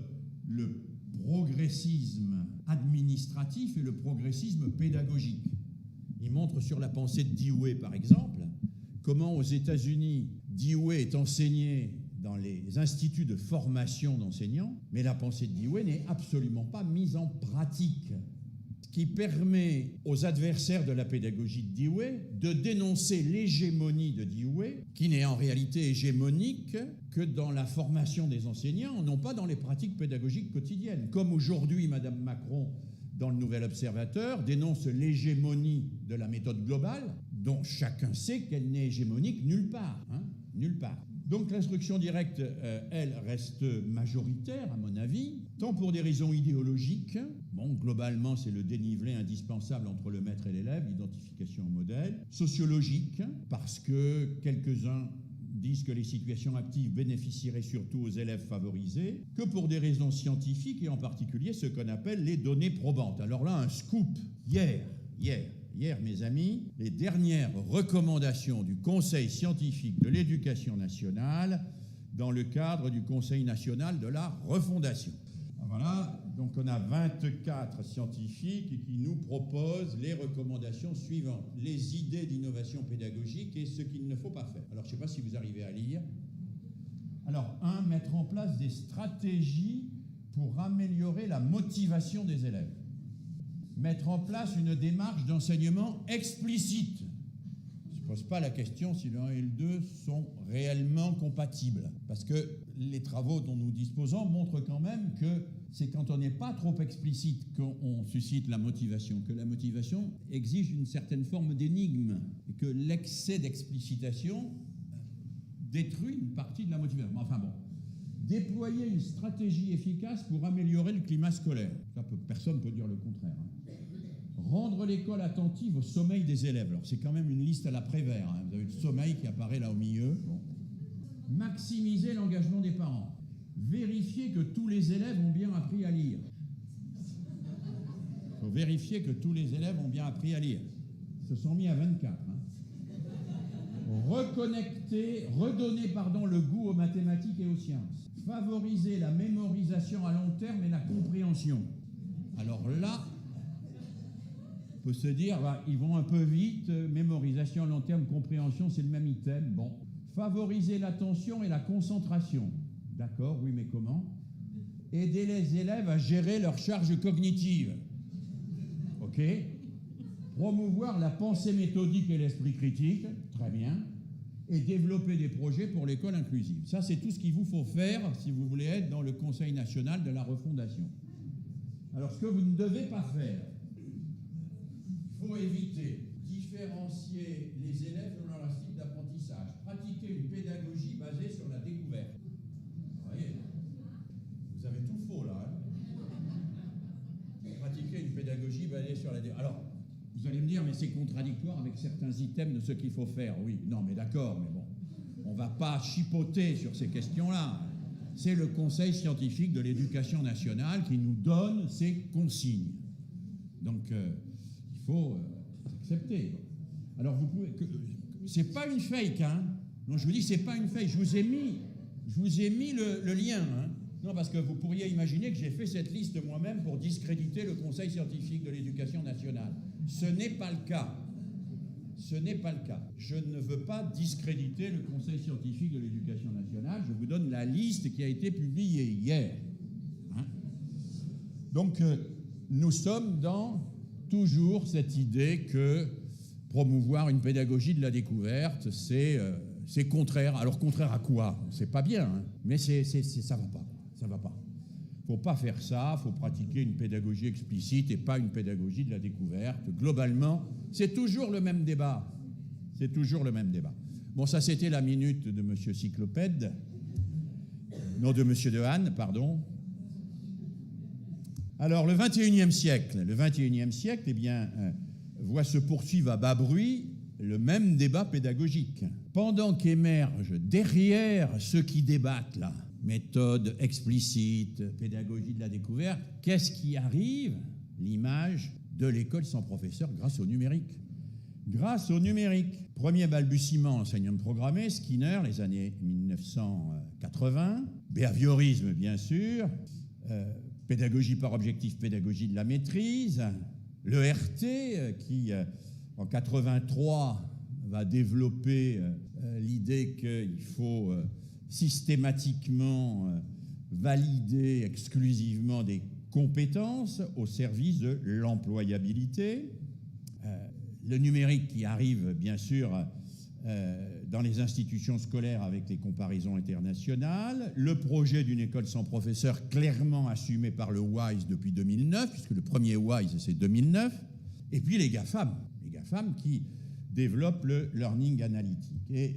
le progressisme administratif et le progressisme pédagogique. Il montre sur la pensée de Dewey, par exemple, comment aux États-Unis, Dewey est enseigné dans les instituts de formation d'enseignants, mais la pensée de Dewey n'est absolument pas mise en pratique. Ce qui permet aux adversaires de la pédagogie de Dewey de dénoncer l'hégémonie de Dewey, qui n'est en réalité hégémonique que dans la formation des enseignants, non pas dans les pratiques pédagogiques quotidiennes. Comme aujourd'hui, Mme Macron, dans le Nouvel Observateur, dénonce l'hégémonie de la méthode globale, dont chacun sait qu'elle n'est hégémonique nulle part. Nulle part. Donc l'instruction directe, elle, reste majoritaire, à mon avis, tant pour des raisons idéologiques. Bon, globalement, c'est le dénivelé indispensable entre le maître et l'élève, l'identification au modèle. Sociologique, parce que quelques-uns disent que les situations actives bénéficieraient surtout aux élèves favorisés, que pour des raisons scientifiques, et en particulier ce qu'on appelle les données probantes. Alors là, un scoop. Hier, mes amis, les dernières recommandations du Conseil scientifique de l'éducation nationale dans le cadre du Conseil national de la refondation. Voilà, donc on a 24 scientifiques qui nous proposent les recommandations suivantes, les idées d'innovation pédagogique et ce qu'il ne faut pas faire. Alors, je ne sais pas si vous arrivez à lire. Alors, 1, mettre en place des stratégies pour améliorer la motivation des élèves. Mettre en place une démarche d'enseignement explicite. Je ne pose pas la question si le 1 et le 2 sont réellement compatibles, parce que les travaux dont nous disposons montrent quand même que c'est quand on n'est pas trop explicite qu'on suscite la motivation, que la motivation exige une certaine forme d'énigme, et que l'excès d'explicitation détruit une partie de la motivation. Enfin bon. Déployer une stratégie efficace pour améliorer le climat scolaire. Ça, personne ne peut dire le contraire. Rendre l'école attentive au sommeil des élèves. Alors, c'est quand même une liste à la Prévert. Vous avez le sommeil qui apparaît là au milieu. Bon. Maximiser l'engagement des parents. Vérifier que tous les élèves ont bien appris à lire. Il faut vérifier que tous les élèves ont bien appris à lire. Ils se sont mis à 24. Redonner le goût aux mathématiques et aux sciences. Favoriser la mémorisation à long terme et la compréhension. Alors là, on peut se dire, ils vont un peu vite, mémorisation à long terme, compréhension, c'est le même item. Bon. Favoriser l'attention et la concentration. D'accord, oui, mais comment? Aider les élèves à gérer leur charge cognitive. OK? Promouvoir la pensée méthodique et l'esprit critique. Très bien. Et développer des projets pour l'école inclusive. Ça, c'est tout ce qu'il vous faut faire si vous voulez être dans le Conseil national de la refondation. Alors, ce que vous ne devez pas faire, il faut éviter différencier les élèves selon leur style d'apprentissage, pratiquer une pédagogie basée sur la découverte. Vous voyez, vous avez tout faux là. Pratiquer une pédagogie basée sur la découverte. Alors, vous allez me dire, mais c'est contradictoire avec certains items de ce qu'il faut faire. Oui, non, mais d'accord, mais bon, on ne va pas chipoter sur ces questions-là. C'est le Conseil scientifique de l'éducation nationale qui nous donne ces consignes. Donc, il faut accepter. Alors, vous pouvez... C'est pas une fake, hein. Non, je vous dis, c'est pas une fake. Je vous ai mis le lien, hein. Non, parce que vous pourriez imaginer que j'ai fait cette liste moi-même pour discréditer le Conseil scientifique de l'éducation nationale. Ce n'est pas le cas. Ce n'est pas le cas. Je ne veux pas discréditer le Conseil scientifique de l'éducation nationale. Je vous donne la liste qui a été publiée hier. Hein? Donc, nous sommes dans toujours cette idée que promouvoir une pédagogie de la découverte, c'est contraire. Alors, contraire à quoi? C'est pas bien, hein? Mais ça va pas. Ça va pas. Il ne faut pas faire ça, il faut pratiquer une pédagogie explicite et pas une pédagogie de la découverte. Globalement, c'est toujours le même débat. C'est toujours le même débat. Bon, ça, c'était la minute de M. Cyclopède. Non, de Monsieur Dehaene, pardon. Alors, le XXIe siècle, eh bien, voit se poursuivre à bas bruit le même débat pédagogique. Pendant qu'émergent derrière ceux qui débattent là, méthode explicite, pédagogie de la découverte, qu'est-ce qui arrive? L'image de l'école sans professeur grâce au numérique. Grâce au numérique. Premier balbutiement enseignant programmé, Skinner, les années 1980, behaviorisme bien sûr, pédagogie par objectif, pédagogie de la maîtrise, l'ERT qui en 83 va développer l'idée qu'il faut systématiquement valider exclusivement des compétences au service de l'employabilité. Le numérique qui arrive, bien sûr, dans les institutions scolaires avec les comparaisons internationales. Le projet d'une école sans professeur clairement assumé par le WISE depuis 2009, puisque le premier WISE, c'est 2009. Et puis les GAFAM qui développent le learning analytique. Et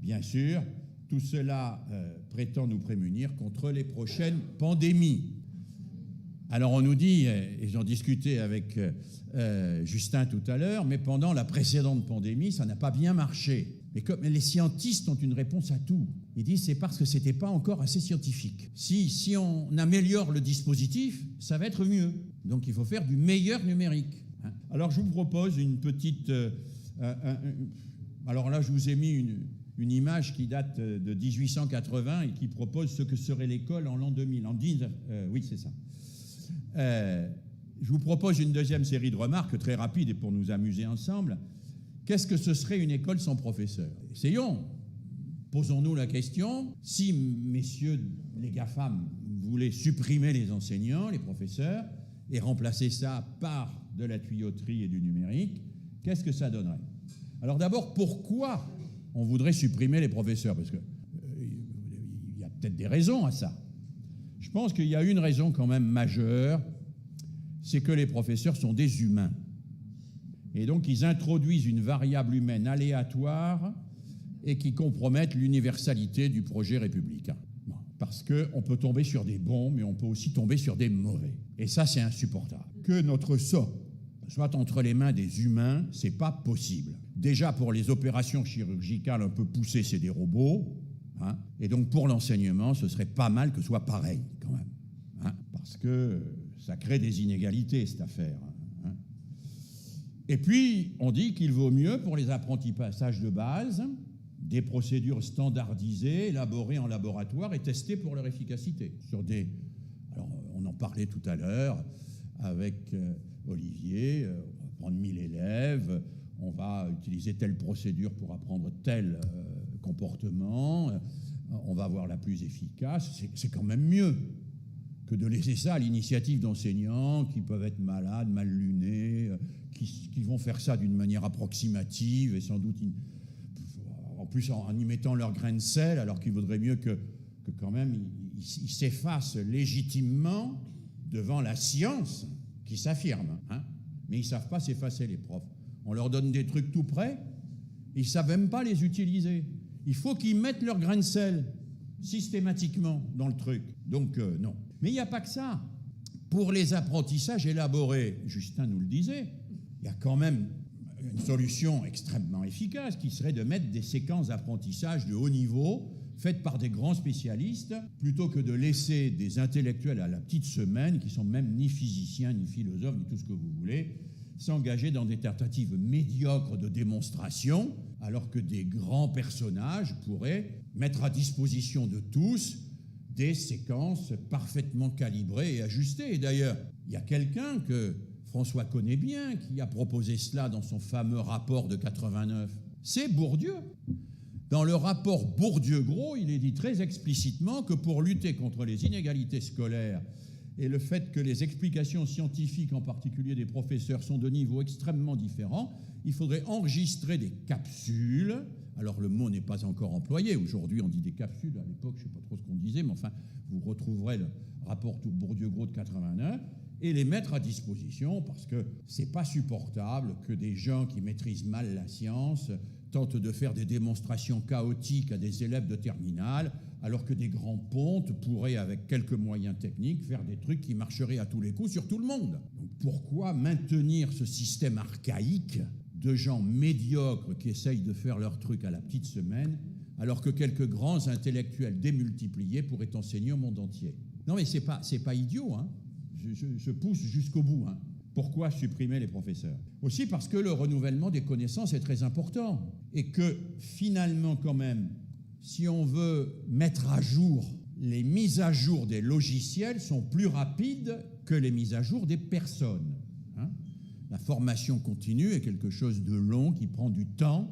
bien sûr, tout cela prétend nous prémunir contre les prochaines pandémies. Alors on nous dit, et j'en discutais avec Justin tout à l'heure, mais pendant la précédente pandémie, ça n'a pas bien marché. Mais comme les scientistes ont une réponse à tout, ils disent c'est parce que c'était pas encore assez scientifique. Si on améliore le dispositif, ça va être mieux. Donc il faut faire du meilleur numérique. Alors je vous propose une petite... alors là, je vous ai mis une image qui date de 1880 et qui propose ce que serait l'école en l'an 2000. Oui, c'est ça. Je vous propose une deuxième série de remarques très rapides et pour nous amuser ensemble. Qu'est-ce que ce serait une école sans professeur? Essayons. Posons-nous la question. Si, messieurs les GAFAM, voulaient supprimer les enseignants, les professeurs, et remplacer ça par de la tuyauterie et du numérique, qu'est-ce que ça donnerait? Alors d'abord, pourquoi on voudrait supprimer les professeurs? Parce qu'il y a peut-être des raisons à ça. Je pense qu'il y a une raison quand même majeure, c'est que les professeurs sont des humains. Et donc ils introduisent une variable humaine aléatoire et qui compromettent l'universalité du projet républicain. Parce qu'on peut tomber sur des bons, mais on peut aussi tomber sur des mauvais. Et ça, c'est insupportable. Que notre sort soit entre les mains des humains, c'est pas possible. Déjà, pour les opérations chirurgicales un peu poussées, c'est des robots. Et donc, pour l'enseignement, ce serait pas mal que ce soit pareil, quand même. Parce que ça crée des inégalités, cette affaire. Et puis, on dit qu'il vaut mieux, pour les apprentissages de base, des procédures standardisées, élaborées en laboratoire et testées pour leur efficacité. Alors, on en parlait tout à l'heure avec Olivier, on va prendre 1000 élèves, on va utiliser telle procédure pour apprendre tel comportement, on va avoir la plus efficace. C'est quand même mieux que de laisser ça à l'initiative d'enseignants qui peuvent être malades, mal lunés, qui vont faire ça d'une manière approximative et sans doute... En plus, en y mettant leur grain de sel, alors qu'il vaudrait mieux que quand même, ils s'effacent légitimement devant la science qui s'affirme. Mais ils ne savent pas s'effacer, les profs. On leur donne des trucs tout prêts, ils ne savent même pas les utiliser. Il faut qu'ils mettent leur grain de sel systématiquement dans le truc. Donc, non. Mais il n'y a pas que ça. Pour les apprentissages élaborés, Justin nous le disait, il y a quand même une solution extrêmement efficace qui serait de mettre des séquences d'apprentissage de haut niveau faites par des grands spécialistes plutôt que de laisser des intellectuels à la petite semaine qui sont même ni physiciens, ni philosophes, ni tout ce que vous voulez, s'engager dans des tentatives médiocres de démonstration alors que des grands personnages pourraient mettre à disposition de tous des séquences parfaitement calibrées et ajustées. Et d'ailleurs, il y a quelqu'un que François connaît bien, qui a proposé cela dans son fameux rapport de 89. C'est Bourdieu. Dans le rapport Bourdieu-Gros, il est dit très explicitement que pour lutter contre les inégalités scolaires et le fait que les explications scientifiques, en particulier des professeurs, sont de niveaux extrêmement différents, il faudrait enregistrer des capsules. Alors le mot n'est pas encore employé. Aujourd'hui, on dit des capsules. À l'époque, je ne sais pas trop ce qu'on disait, mais enfin, vous retrouverez le rapport Bourdieu-Gros de 89 et les mettre à disposition parce que c'est pas supportable que des gens qui maîtrisent mal la science tentent de faire des démonstrations chaotiques à des élèves de terminale alors que des grands pontes pourraient, avec quelques moyens techniques, faire des trucs qui marcheraient à tous les coups sur tout le monde. Donc pourquoi maintenir ce système archaïque de gens médiocres qui essayent de faire leur truc à la petite semaine, alors que quelques grands intellectuels démultipliés pourraient enseigner au monde entier? Non mais c'est pas idiot, hein. Je pousse jusqu'au bout, hein. Pourquoi supprimer les professeurs? Aussi parce que le renouvellement des connaissances est très important et que finalement quand même, si on veut mettre à jour, les mises à jour des logiciels sont plus rapides que les mises à jour des personnes, hein. La formation continue est quelque chose de long qui prend du temps.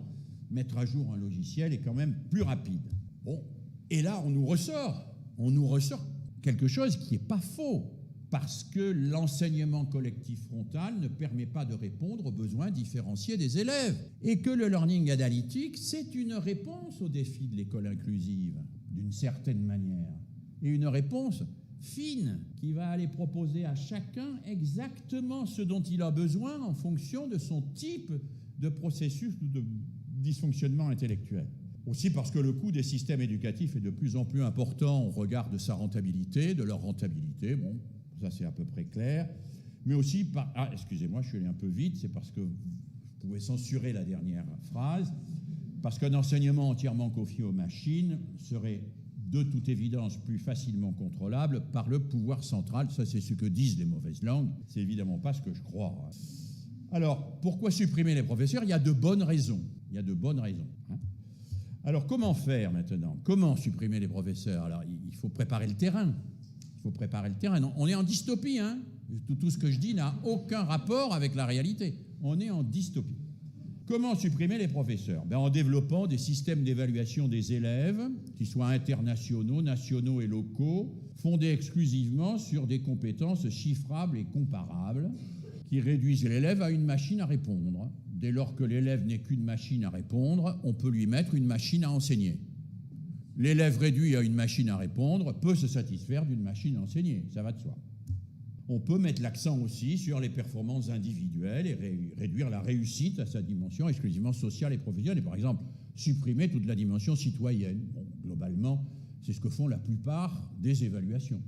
Mettre à jour un logiciel est quand même plus rapide. Bon, et là on nous ressort quelque chose qui n'est pas faux, parce que l'enseignement collectif frontal ne permet pas de répondre aux besoins différenciés des élèves, et que le learning analytique, c'est une réponse au défi de l'école inclusive, d'une certaine manière, et une réponse fine qui va aller proposer à chacun exactement ce dont il a besoin en fonction de son type de processus ou de dysfonctionnement intellectuel. Aussi parce que le coût des systèmes éducatifs est de plus en plus important au regard de sa rentabilité, de leur rentabilité, bon, ça c'est à peu près clair, mais aussi par... Ah, excusez-moi, je suis allé un peu vite, c'est parce que vous pouvez censurer la dernière phrase, parce qu'un enseignement entièrement confié aux machines serait de toute évidence plus facilement contrôlable par le pouvoir central. Ça, c'est ce que disent les mauvaises langues. C'est évidemment pas ce que je crois. Alors, pourquoi supprimer les professeurs? Il y a de bonnes raisons. Il y a de bonnes raisons. Alors, comment faire maintenant? Comment supprimer les professeurs? Alors, il faut préparer le terrain. Il faut préparer le terrain. Non, on est en dystopie, hein. Tout ce que je dis n'a aucun rapport avec la réalité. On est en dystopie. Comment supprimer les professeurs? En développant des systèmes d'évaluation des élèves qui soient internationaux, nationaux et locaux, fondés exclusivement sur des compétences chiffrables et comparables, qui réduisent l'élève à une machine à répondre. Dès lors que l'élève n'est qu'une machine à répondre, on peut lui mettre une machine à enseigner. L'élève réduit à une machine à répondre peut se satisfaire d'une machine à enseigner, ça va de soi. On peut mettre l'accent aussi sur les performances individuelles et réduire la réussite à sa dimension exclusivement sociale et professionnelle. Et par exemple, supprimer toute la dimension citoyenne. Bon, globalement, c'est ce que font la plupart des évaluations.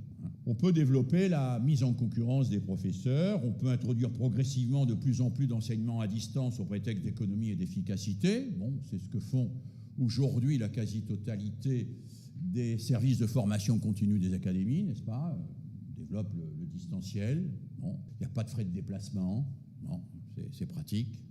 On peut développer la mise en concurrence des professeurs, on peut introduire progressivement de plus en plus d'enseignements à distance au prétexte d'économie et d'efficacité. Bon, c'est ce que font aujourd'hui la quasi-totalité des services de formation continue des académies, n'est-ce pas? On développe le distanciel, bon, il n'y a pas de frais de déplacement, bon, c'est pratique.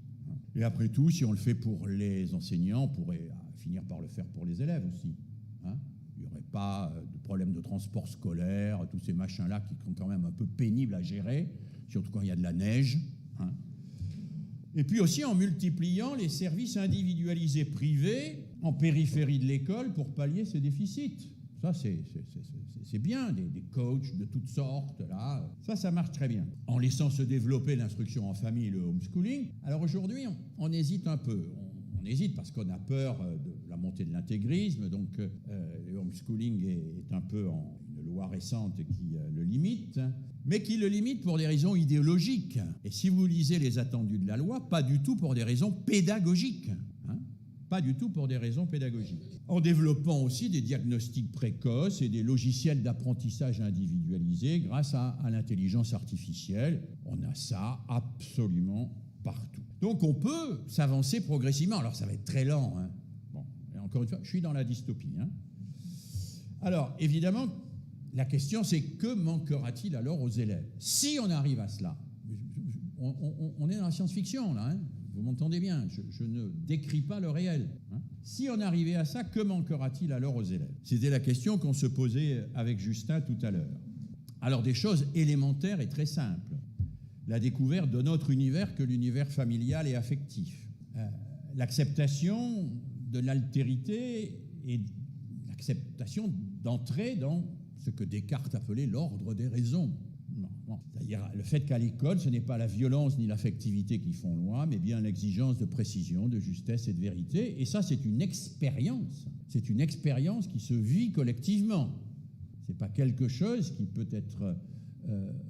Et après tout, si on le fait pour les enseignants, on pourrait finir par le faire pour les élèves aussi, hein. Il n'y aurait pas de problème de transport scolaire, tous ces machins-là qui sont quand même un peu pénibles à gérer, surtout quand il y a de la neige, hein. Et puis aussi en multipliant les services individualisés privés en périphérie de l'école pour pallier ces déficits. Ça, c'est bien, des coachs de toutes sortes, là. Ça marche très bien. En laissant se développer l'instruction en famille, le homeschooling. Alors aujourd'hui, on hésite un peu. On hésite parce qu'on a peur de la montée de l'intégrisme, donc le homeschooling est un peu une loi récente qui le limite, mais qui le limite pour des raisons idéologiques. Et si vous lisez les attendus de la loi, pas du tout pour des raisons pédagogiques, hein. Pas du tout pour des raisons pédagogiques. En développant aussi des diagnostics précoces et des logiciels d'apprentissage individualisés grâce à l'intelligence artificielle. On a ça absolument partout. Donc on peut s'avancer progressivement. Alors ça va être très lent, hein. Bon, et encore une fois, je suis dans la dystopie, hein. Alors évidemment, la question c'est que manquera-t-il alors aux élèves? Si on arrive à cela, on est dans la science-fiction là, hein. Vous m'entendez bien, je ne décris pas le réel, hein. Si on arrivait à ça, que manquera-t-il alors aux élèves? C'était la question qu'on se posait avec Justin tout à l'heure. Alors des choses élémentaires et très simples. La découverte d'un autre univers que l'univers familial et affectif. L'acceptation de l'altérité et l'acceptation d'entrer dans ce que Descartes appelait l'ordre des raisons. Non. C'est-à-dire le fait qu'à l'école, ce n'est pas la violence ni l'affectivité qui font loi, mais bien l'exigence de précision, de justesse et de vérité. Et ça, c'est une expérience. C'est une expérience qui se vit collectivement. Ce n'est pas quelque chose qui peut être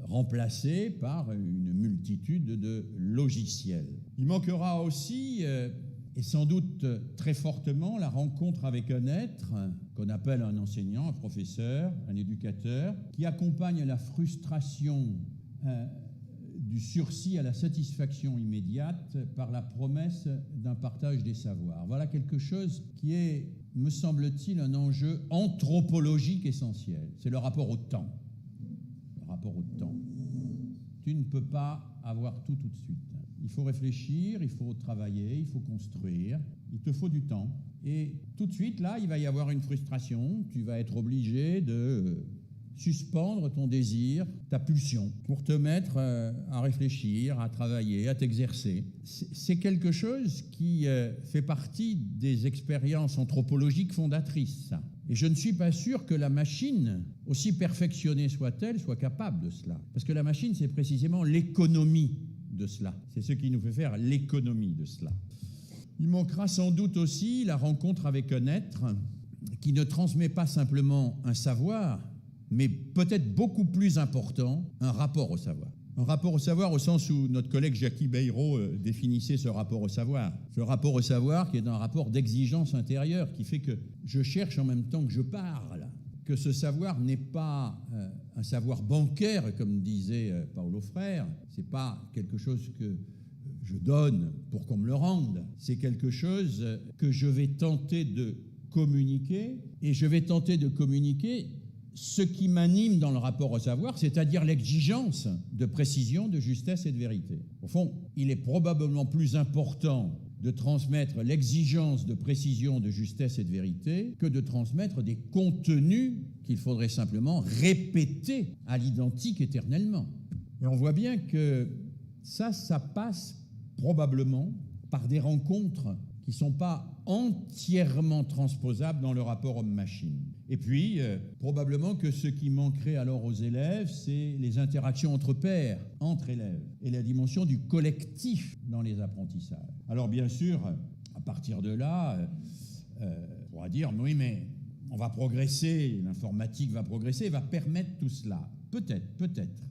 remplacé par une multitude de logiciels. Il manquera aussi et sans doute très fortement la rencontre avec un être qu'on appelle un enseignant, un professeur, un éducateur, qui accompagne la frustration du sursis à la satisfaction immédiate par la promesse d'un partage des savoirs. Voilà quelque chose qui est, me semble-t-il, un enjeu anthropologique essentiel. C'est le rapport au temps. Le rapport au temps. Tu ne peux pas avoir tout de suite. Il faut réfléchir, il faut travailler, il faut construire, il te faut du temps. Et tout de suite, là, il va y avoir une frustration, tu vas être obligé de suspendre ton désir, ta pulsion, pour te mettre à réfléchir, à travailler, à t'exercer. C'est quelque chose qui fait partie des expériences anthropologiques fondatrices, ça. Et je ne suis pas sûr que la machine, aussi perfectionnée soit-elle, soit capable de cela. Parce que la machine, c'est précisément l'économie de cela. C'est ce qui nous fait faire l'économie de cela. Il manquera sans doute aussi la rencontre avec un être qui ne transmet pas simplement un savoir, mais peut-être beaucoup plus important, un rapport au savoir. Un rapport au savoir au sens où notre collègue Jackie Bayrou définissait ce rapport au savoir. Ce rapport au savoir qui est un rapport d'exigence intérieure, qui fait que je cherche en même temps que je parle, que ce savoir n'est pas un savoir bancaire, comme disait Paulo Freire, c'est pas quelque chose que je donne pour qu'on me le rende, c'est quelque chose que je vais tenter de communiquer, et je vais tenter de communiquer ce qui m'anime dans le rapport au savoir, c'est-à-dire l'exigence de précision, de justesse et de vérité. Au fond, il est probablement plus important de transmettre l'exigence de précision, de justesse et de vérité que de transmettre des contenus qu'il faudrait simplement répéter à l'identique éternellement. Et on voit bien que ça passe probablement par des rencontres qui ne sont pas entièrement transposables dans le rapport homme-machine. Et puis, probablement que ce qui manquerait alors aux élèves, c'est les interactions entre pairs, entre élèves, et la dimension du collectif dans les apprentissages. Alors bien sûr, à partir de là, on pourra dire, oui, mais on va progresser, l'informatique va progresser, va permettre tout cela. Peut-être.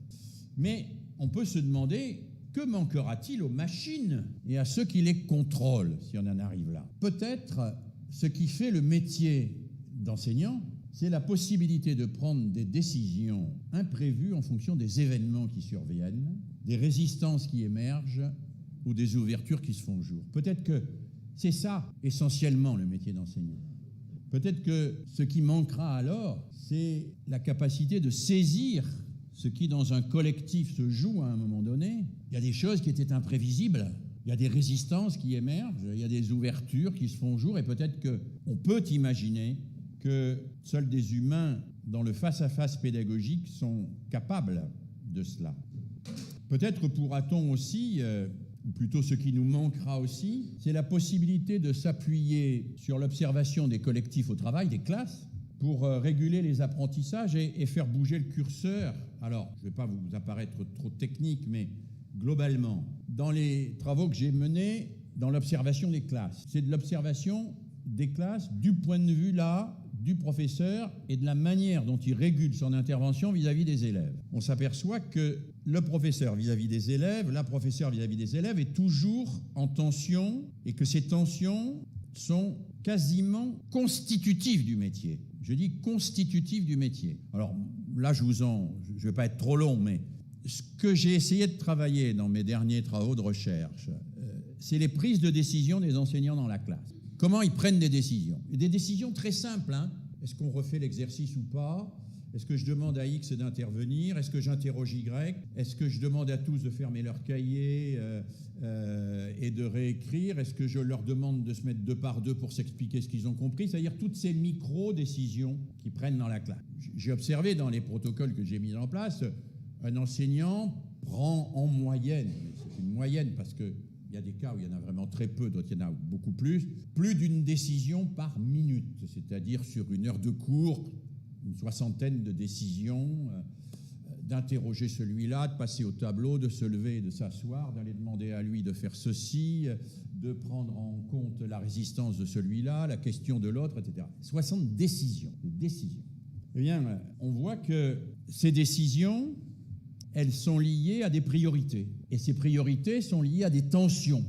Mais on peut se demander, que manquera-t-il aux machines et à ceux qui les contrôlent, si on en arrive là? Peut-être ce qui fait le métier d'enseignant, c'est la possibilité de prendre des décisions imprévues en fonction des événements qui surviennent, des résistances qui émergent ou des ouvertures qui se font jour. Peut-être que c'est ça, essentiellement, le métier d'enseignant. Peut-être que ce qui manquera alors, c'est la capacité de saisir ce qui, dans un collectif, se joue à un moment donné. Il y a des choses qui étaient imprévisibles, il y a des résistances qui émergent, il y a des ouvertures qui se font jour, et peut-être qu'on peut imaginer que seuls des humains, dans le face-à-face pédagogique, sont capables de cela. Peut-être pourra-t-on aussi, ou plutôt ce qui nous manquera aussi, c'est la possibilité de s'appuyer sur l'observation des collectifs au travail, des classes, pour réguler les apprentissages et faire bouger le curseur. Alors, je ne vais pas vous apparaître trop technique, mais globalement, dans les travaux que j'ai menés, dans l'observation des classes, c'est de l'observation des classes du point de vue là du professeur et de la manière dont il régule son intervention vis-à-vis des élèves. On s'aperçoit que le professeur vis-à-vis des élèves, la professeure vis-à-vis des élèves est toujours en tension, et que ces tensions sont quasiment constitutives du métier. Je dis constitutives du métier. Alors là, je ne vais pas être trop long, mais ce que j'ai essayé de travailler dans mes derniers travaux de recherche, c'est les prises de décision des enseignants dans la classe. Comment ils prennent des décisions. Et des décisions très simples, hein. Est-ce qu'on refait l'exercice ou pas? Est-ce que je demande à X d'intervenir? Est-ce que j'interroge Y? Est-ce que je demande à tous de fermer leur cahier et de réécrire? Est-ce que je leur demande de se mettre 2 par 2 pour s'expliquer ce qu'ils ont compris? C'est-à-dire toutes ces micro-décisions qu'ils prennent dans la classe. J'ai observé dans les protocoles que j'ai mis en place, un enseignant prend en moyenne, c'est une moyenne parce qu'il y a des cas où il y en a vraiment très peu, d'autres il y en a beaucoup plus d'une décision par minute, c'est-à-dire sur une heure de cours, une 60aine de décisions, d'interroger celui-là, de passer au tableau, de se lever et de s'asseoir, d'aller demander à lui de faire ceci, de prendre en compte la résistance de celui-là, la question de l'autre, etc. 60 décisions, des décisions. Eh bien, on voit que ces décisions, elles sont liées à des priorités. Et ces priorités sont liées à des tensions.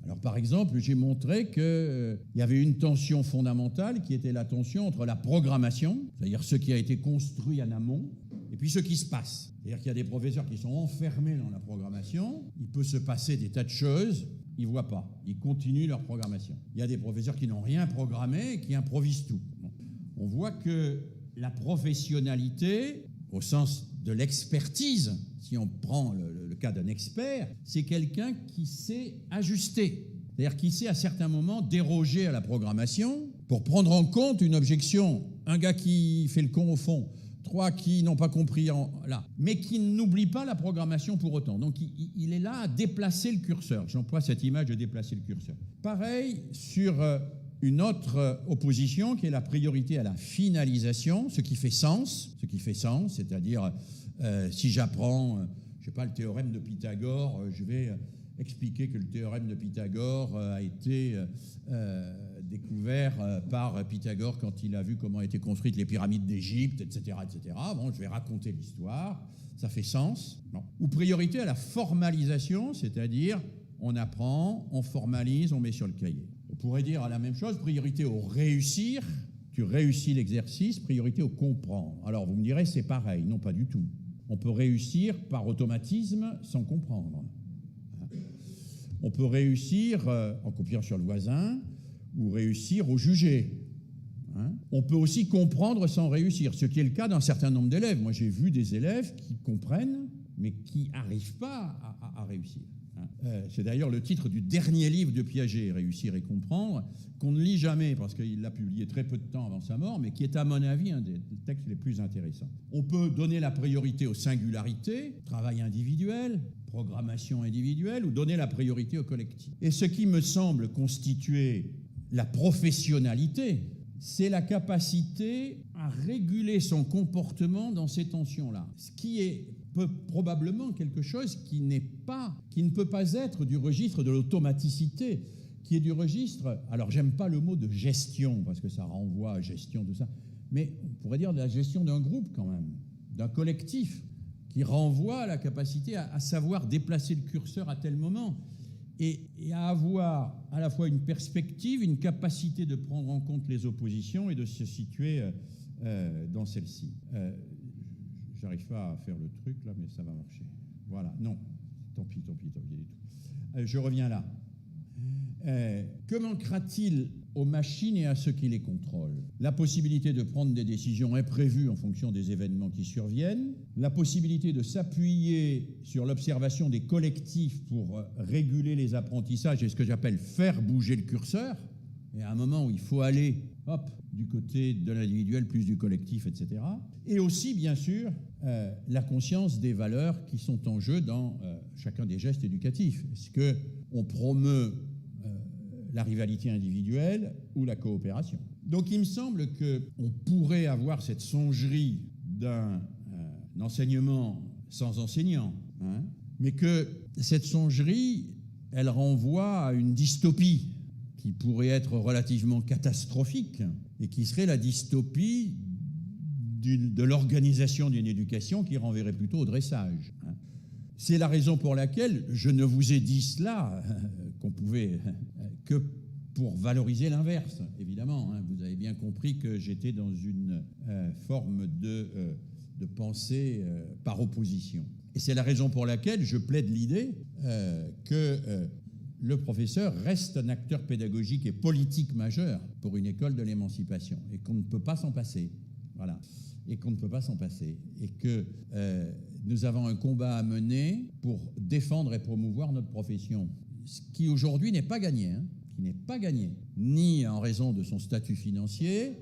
Alors par exemple, j'ai montré qu'il y avait une tension fondamentale qui était la tension entre la programmation, c'est-à-dire ce qui a été construit en amont, et puis ce qui se passe. C'est-à-dire qu'il y a des professeurs qui sont enfermés dans la programmation, il peut se passer des tas de choses, ils ne voient pas, ils continuent leur programmation. Il y a des professeurs qui n'ont rien programmé et qui improvisent tout. Bon. On voit que la professionnalité, au sens de l'expertise, si on prend le cas d'un expert, c'est quelqu'un qui sait ajuster. C'est-à-dire qui sait à certains moments déroger à la programmation pour prendre en compte une objection. Un gars qui fait le con au fond, 3 qui n'ont pas compris là, mais qui n'oublie pas la programmation pour autant. Donc il est là à déplacer le curseur. J'emploie cette image de déplacer le curseur. Pareil sur une autre opposition qui est la priorité à la finalisation, ce qui fait sens, c'est-à-dire si j'apprends, je sais pas, le théorème de Pythagore, je vais expliquer que le théorème de Pythagore a été découvert par Pythagore quand il a vu comment étaient construites les pyramides d'Égypte, etc., etc. Bon, je vais raconter l'histoire, ça fait sens. Non. Ou priorité à la formalisation, c'est-à-dire on apprend, on formalise, on met sur le cahier. On pourrait dire la même chose, priorité au réussir, tu réussis l'exercice, priorité au comprendre. Alors vous me direz, c'est pareil, non pas du tout. On peut réussir par automatisme sans comprendre. On peut réussir en copiant sur le voisin ou réussir au jugé. On peut aussi comprendre sans réussir, ce qui est le cas d'un certain nombre d'élèves. Moi, j'ai vu des élèves qui comprennent, mais qui n'arrivent pas à réussir. C'est d'ailleurs le titre du dernier livre de Piaget, Réussir et comprendre, qu'on ne lit jamais parce qu'il l'a publié très peu de temps avant sa mort, mais qui est à mon avis un des textes les plus intéressants. On peut donner la priorité aux singularités, travail individuel, programmation individuelle, ou donner la priorité au collectif. Et ce qui me semble constituer la professionnalité, c'est la capacité à réguler son comportement dans ces tensions-là, ce qui est probablement quelque chose qui ne peut pas être du registre de l'automaticité, qui est du registre, alors j'aime pas le mot de gestion, parce que ça renvoie à gestion, tout ça, mais on pourrait dire de la gestion d'un groupe quand même, d'un collectif, qui renvoie à la capacité à savoir déplacer le curseur à tel moment, et à avoir à la fois une perspective, une capacité de prendre en compte les oppositions et de se situer dans celle-ci. J'arrive pas à faire le truc là, mais ça va marcher. Voilà, non, tant pis du tout. Je reviens là. Que manquera-t-il aux machines et à ceux qui les contrôlent? La possibilité de prendre des décisions imprévues en fonction des événements qui surviennent, la possibilité de s'appuyer sur l'observation des collectifs pour réguler les apprentissages et ce que j'appelle faire bouger le curseur, et à un moment où il faut aller, hop, du côté de l'individuel plus du collectif, etc. Et aussi, bien sûr, la conscience des valeurs qui sont en jeu dans chacun des gestes éducatifs. Est-ce qu'on promeut la rivalité individuelle ou la coopération? Donc il me semble qu'on pourrait avoir cette songerie d'un enseignement sans enseignant, mais que cette songerie, elle renvoie à une dystopie qui pourrait être relativement catastrophique et qui serait la dystopie de l'organisation d'une éducation qui renverrait plutôt au dressage. C'est la raison pour laquelle je ne vous ai dit cela qu'on pouvait que pour valoriser l'inverse, évidemment. Vous avez bien compris que j'étais dans une forme de pensée par opposition. Et c'est la raison pour laquelle je plaide l'idée que le professeur reste un acteur pédagogique et politique majeur pour une école de l'émancipation et qu'on ne peut pas s'en passer. Voilà. Et qu'on ne peut pas s'en passer. Et que nous avons un combat à mener pour défendre et promouvoir notre profession. Ce qui aujourd'hui n'est pas gagné, qui n'est pas gagné, ni en raison de son statut financier,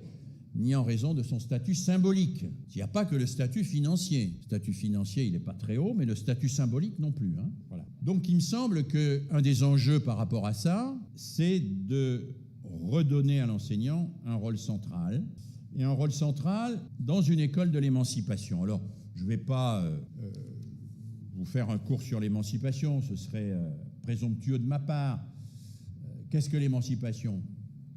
ni en raison de son statut symbolique. Il n'y a pas que le statut financier. Le statut financier, il n'est pas très haut, mais le statut symbolique non plus. Voilà. Donc il me semble qu'un des enjeux par rapport à ça, c'est de redonner à l'enseignant un rôle central, et un rôle central dans une école de l'émancipation. Alors, je ne vais pas vous faire un cours sur l'émancipation, ce serait présomptueux de ma part. Qu'est-ce que l'émancipation?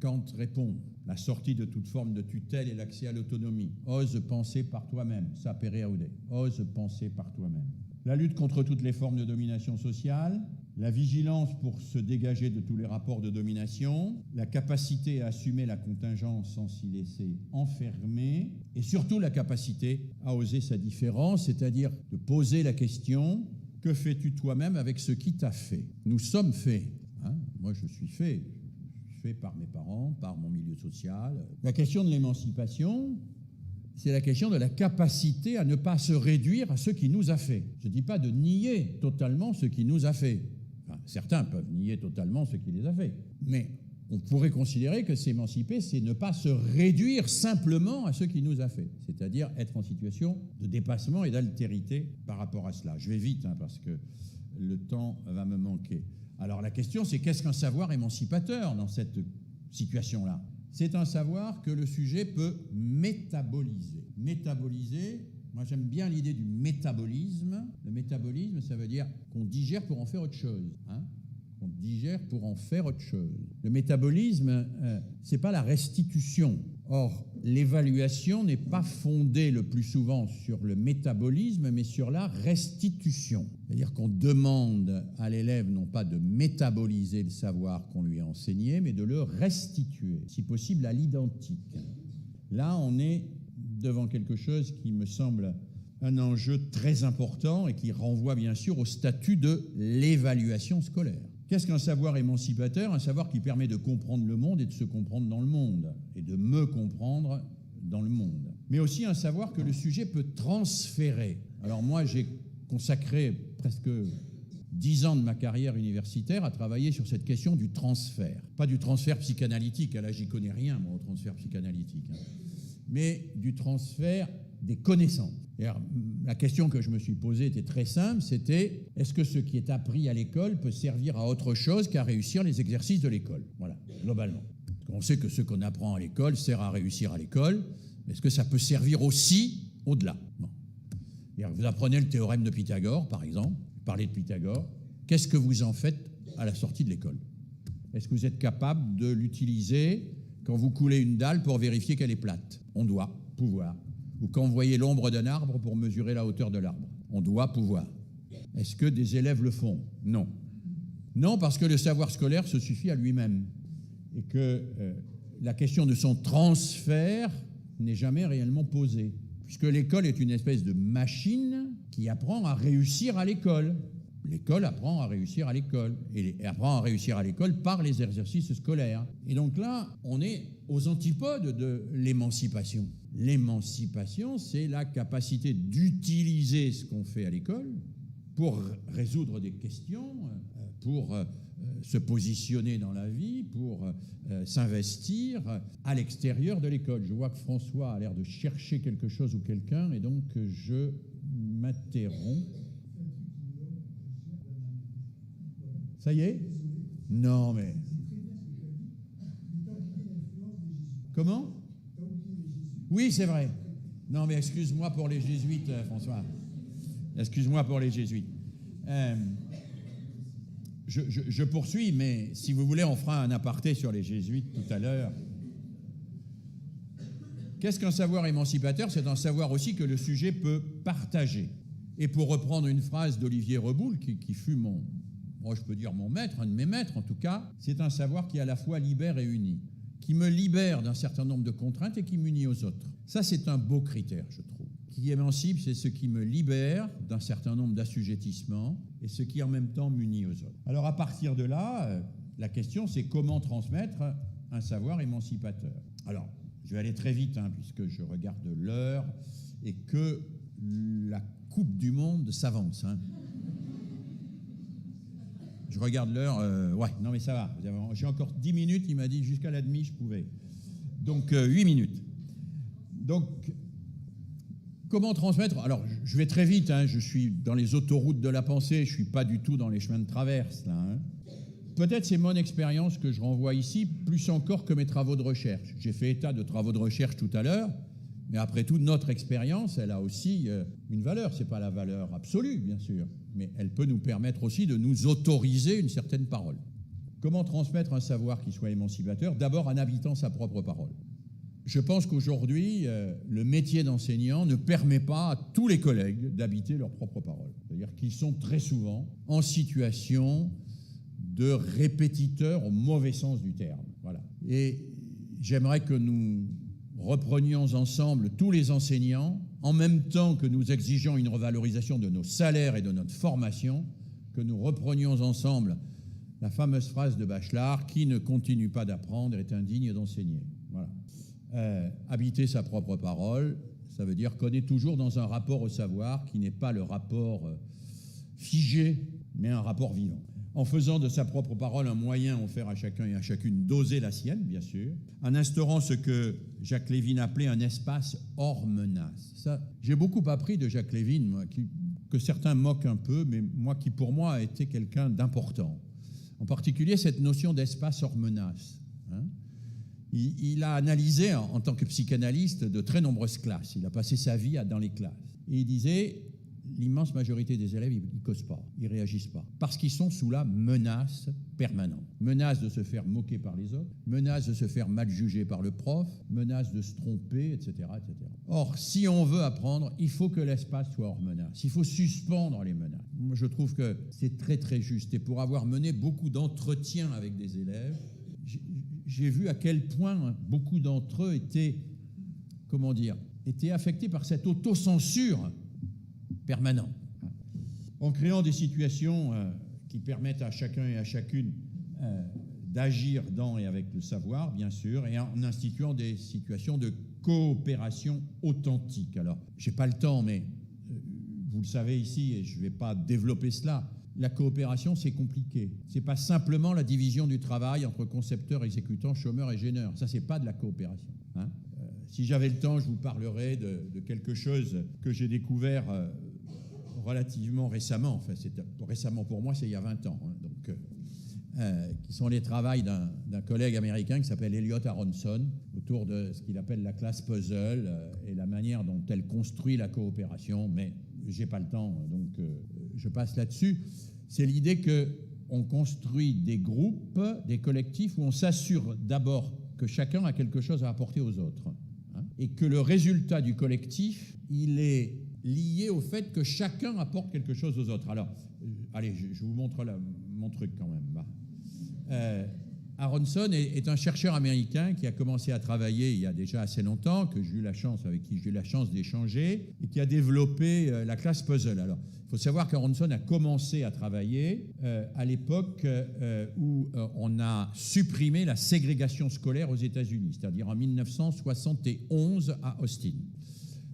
Kant répond: la sortie de toute forme de tutelle et l'accès à l'autonomie. Ose penser par toi-même, sapere aude. Ose penser par toi-même. La lutte contre toutes les formes de domination sociale, la vigilance pour se dégager de tous les rapports de domination, la capacité à assumer la contingence sans s'y laisser enfermer, et surtout la capacité à oser sa différence, c'est-à-dire de poser la question « Que fais-tu toi-même avec ce qui t'a fait ?» Nous sommes faits. Hein, moi, je suis fait. Je suis fait par mes parents, par mon milieu social. La question de l'émancipation, c'est la question de la capacité à ne pas se réduire à ce qui nous a fait. Je ne dis pas de nier totalement ce qui nous a fait. Enfin, certains peuvent nier totalement ce qui les a fait. Mais on pourrait considérer que s'émanciper, c'est ne pas se réduire simplement à ce qui nous a fait. C'est-à-dire être en situation de dépassement et d'altérité par rapport à cela. Je vais vite, parce que le temps va me manquer. Alors la question, c'est qu'est-ce qu'un savoir émancipateur dans cette situation-là ? C'est un savoir que le sujet peut métaboliser. Métaboliser, moi j'aime bien l'idée du métabolisme. Le métabolisme, ça veut dire qu'on digère pour en faire autre chose. On digère pour en faire autre chose. Le métabolisme, c'est pas la restitution. Or, l'évaluation n'est pas fondée le plus souvent sur le métabolisme, mais sur la restitution. C'est-à-dire qu'on demande à l'élève non pas de métaboliser le savoir qu'on lui a enseigné, mais de le restituer, si possible à l'identique. Là, on est devant quelque chose qui me semble un enjeu très important et qui renvoie bien sûr au statut de l'évaluation scolaire. Qu'est-ce qu'un savoir émancipateur ? Un savoir qui permet de comprendre le monde et de se comprendre dans le monde, et de me comprendre dans le monde. Mais aussi un savoir que le sujet peut transférer. Alors moi, j'ai consacré presque 10 ans de ma carrière universitaire à travailler sur cette question du transfert. Pas du transfert psychanalytique, là j'y connais rien, moi, au transfert psychanalytique, mais du transfert des connaissances. Alors, la question que je me suis posée était très simple, c'était est-ce que ce qui est appris à l'école peut servir à autre chose qu'à réussir les exercices de l'école ? Voilà, globalement. On sait que ce qu'on apprend à l'école sert à réussir à l'école, mais est-ce que ça peut servir aussi au-delà ? Non. Vous apprenez le théorème de Pythagore, par exemple, vous parlez de Pythagore, qu'est-ce que vous en faites à la sortie de l'école ? Est-ce que vous êtes capable de l'utiliser quand vous coulez une dalle pour vérifier qu'elle est plate ? On doit pouvoir. Ou quand vous voyez l'ombre d'un arbre pour mesurer la hauteur de l'arbre. On doit pouvoir. Est-ce que des élèves le font ? Non. Non, parce que le savoir scolaire se suffit à lui-même. Et que la question de son transfert n'est jamais réellement posée. Puisque l'école est une espèce de machine qui apprend à réussir à l'école. L'école apprend à réussir à l'école. Et apprend à réussir à l'école par les exercices scolaires. Et donc là, on est aux antipodes de l'émancipation. L'émancipation, c'est la capacité d'utiliser ce qu'on fait à l'école pour résoudre des questions, pour se positionner dans la vie, pour s'investir à l'extérieur de l'école. Je vois que François a l'air de chercher quelque chose ou quelqu'un, et donc je m'interromps. Ça y est ? Non, mais... Comment ? Oui, c'est vrai. Non, mais excuse-moi pour les jésuites, François. Excuse-moi pour les jésuites. Je poursuis, mais si vous voulez, on fera un aparté sur les jésuites tout à l'heure. Qu'est-ce qu'un savoir émancipateur ? C'est un savoir aussi que le sujet peut partager. Et pour reprendre une phrase d'Olivier Reboul, qui fut je peux dire mon maître, un de mes maîtres en tout cas, c'est un savoir qui à la fois libère et unit, qui me libère d'un certain nombre de contraintes et qui m'unit aux autres. Ça, c'est un beau critère, je trouve. Qui émancipe, c'est ce qui me libère d'un certain nombre d'assujettissements et ce qui en même temps m'unit aux autres. Alors à partir de là, la question c'est comment transmettre un savoir émancipateur. Alors, je vais aller très vite puisque je regarde l'heure et que la Coupe du Monde s'avance. Je regarde l'heure, non mais ça va, j'ai encore 10 minutes, il m'a dit jusqu'à la demi je pouvais. Donc 8 minutes. Donc, comment transmettre ? Alors, je vais très vite, je suis dans les autoroutes de la pensée, je ne suis pas du tout dans les chemins de traverse, là. Peut-être c'est mon expérience que je renvoie ici, plus encore que mes travaux de recherche. J'ai fait état de travaux de recherche tout à l'heure, mais après tout, notre expérience, elle a aussi une valeur. Ce n'est pas la valeur absolue, bien sûr, mais elle peut nous permettre aussi de nous autoriser une certaine parole. Comment transmettre un savoir qui soit émancipateur ? D'abord en habitant sa propre parole. Je pense qu'aujourd'hui, le métier d'enseignant ne permet pas à tous les collègues d'habiter leur propre parole. C'est-à-dire qu'ils sont très souvent en situation de répétiteur au mauvais sens du terme. Voilà. Et j'aimerais que nous reprenions ensemble, tous les enseignants, en même temps que nous exigeons une revalorisation de nos salaires et de notre formation, que nous reprenions ensemble la fameuse phrase de Bachelard, qui ne continue pas d'apprendre est indigne d'enseigner. Voilà. Habiter sa propre parole, ça veut dire qu'on est toujours dans un rapport au savoir qui n'est pas le rapport figé, mais un rapport vivant. En faisant de sa propre parole un moyen offert à chacun et à chacune d'oser la sienne, bien sûr, en instaurant ce que Jacques Lévin appelait un espace hors menace. Ça, j'ai beaucoup appris de Jacques Lévin, moi, que certains moquent un peu, mais qui pour moi a été quelqu'un d'important. En particulier cette notion d'espace hors menace. Il a analysé en tant que psychanalyste de très nombreuses classes. Il a passé sa vie dans les classes. Et il disait, l'immense majorité des élèves, ils ne causent pas, ils ne réagissent pas, parce qu'ils sont sous la menace permanente. Menace de se faire moquer par les autres, menace de se faire mal juger par le prof, menace de se tromper, etc., etc. Or, si on veut apprendre, il faut que l'espace soit hors menace. Il faut suspendre les menaces. Moi, je trouve que c'est très, très juste. Et pour avoir mené beaucoup d'entretiens avec des élèves, j'ai vu à quel point beaucoup d'entre eux étaient affectés par cette autocensure permanente. En créant des situations qui permettent à chacun et à chacune d'agir dans et avec le savoir, bien sûr, et en instituant des situations de coopération authentique. Alors, je n'ai pas le temps, mais vous le savez ici, et je ne vais pas développer cela, la coopération, c'est compliqué. Ce n'est pas simplement la division du travail entre concepteurs, exécutants, chômeurs et gêneurs. Ça, ce n'est pas de la coopération. Si j'avais le temps, je vous parlerai de quelque chose que j'ai découvert relativement récemment. Enfin, récemment pour moi, c'est il y a 20 ans. Qui sont les travaux d'un collègue américain qui s'appelle Elliot Aronson, autour de ce qu'il appelle la classe puzzle et la manière dont elle construit la coopération. Mais je n'ai pas le temps, donc je passe là-dessus. C'est l'idée qu'on construit des groupes, des collectifs, où on s'assure d'abord que chacun a quelque chose à apporter aux autres. Et que le résultat du collectif, il est lié au fait que chacun apporte quelque chose aux autres. Alors, allez, je vous montre mon truc quand même. Aronson est un chercheur américain qui a commencé à travailler il y a déjà assez longtemps, avec qui j'ai eu la chance d'échanger, et qui a développé la classe puzzle. Alors, il faut savoir qu'Aronson a commencé à travailler à l'époque où on a supprimé la ségrégation scolaire aux États-Unis, c'est-à-dire en 1971 à Austin.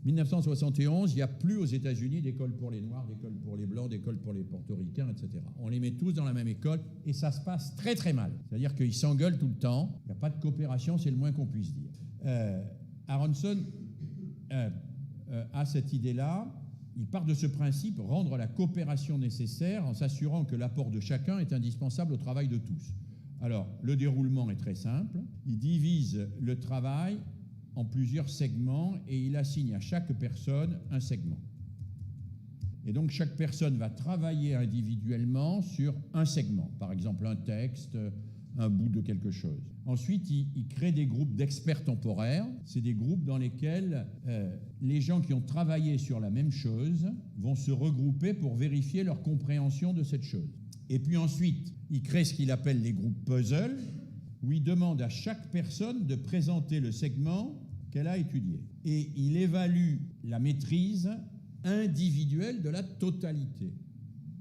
1971, il n'y a plus aux États-Unis d'école pour les Noirs, d'école pour les Blancs, d'école pour les Portoricains, etc. On les met tous dans la même école et ça se passe très très mal. C'est-à-dire qu'ils s'engueulent tout le temps, il n'y a pas de coopération, c'est le moins qu'on puisse dire. Aronson a cette idée-là, il part de ce principe, rendre la coopération nécessaire en s'assurant que l'apport de chacun est indispensable au travail de tous. Alors, le déroulement est très simple, il divise le travail en plusieurs segments et il assigne à chaque personne un segment. Et donc chaque personne va travailler individuellement sur un segment, par exemple un texte, un bout de quelque chose. Ensuite, il crée des groupes d'experts temporaires. C'est des groupes dans lesquels les gens qui ont travaillé sur la même chose vont se regrouper pour vérifier leur compréhension de cette chose. Et puis ensuite, il crée ce qu'il appelle les groupes puzzle, où il demande à chaque personne de présenter le segment qu'elle a étudié. Et il évalue la maîtrise individuelle de la totalité.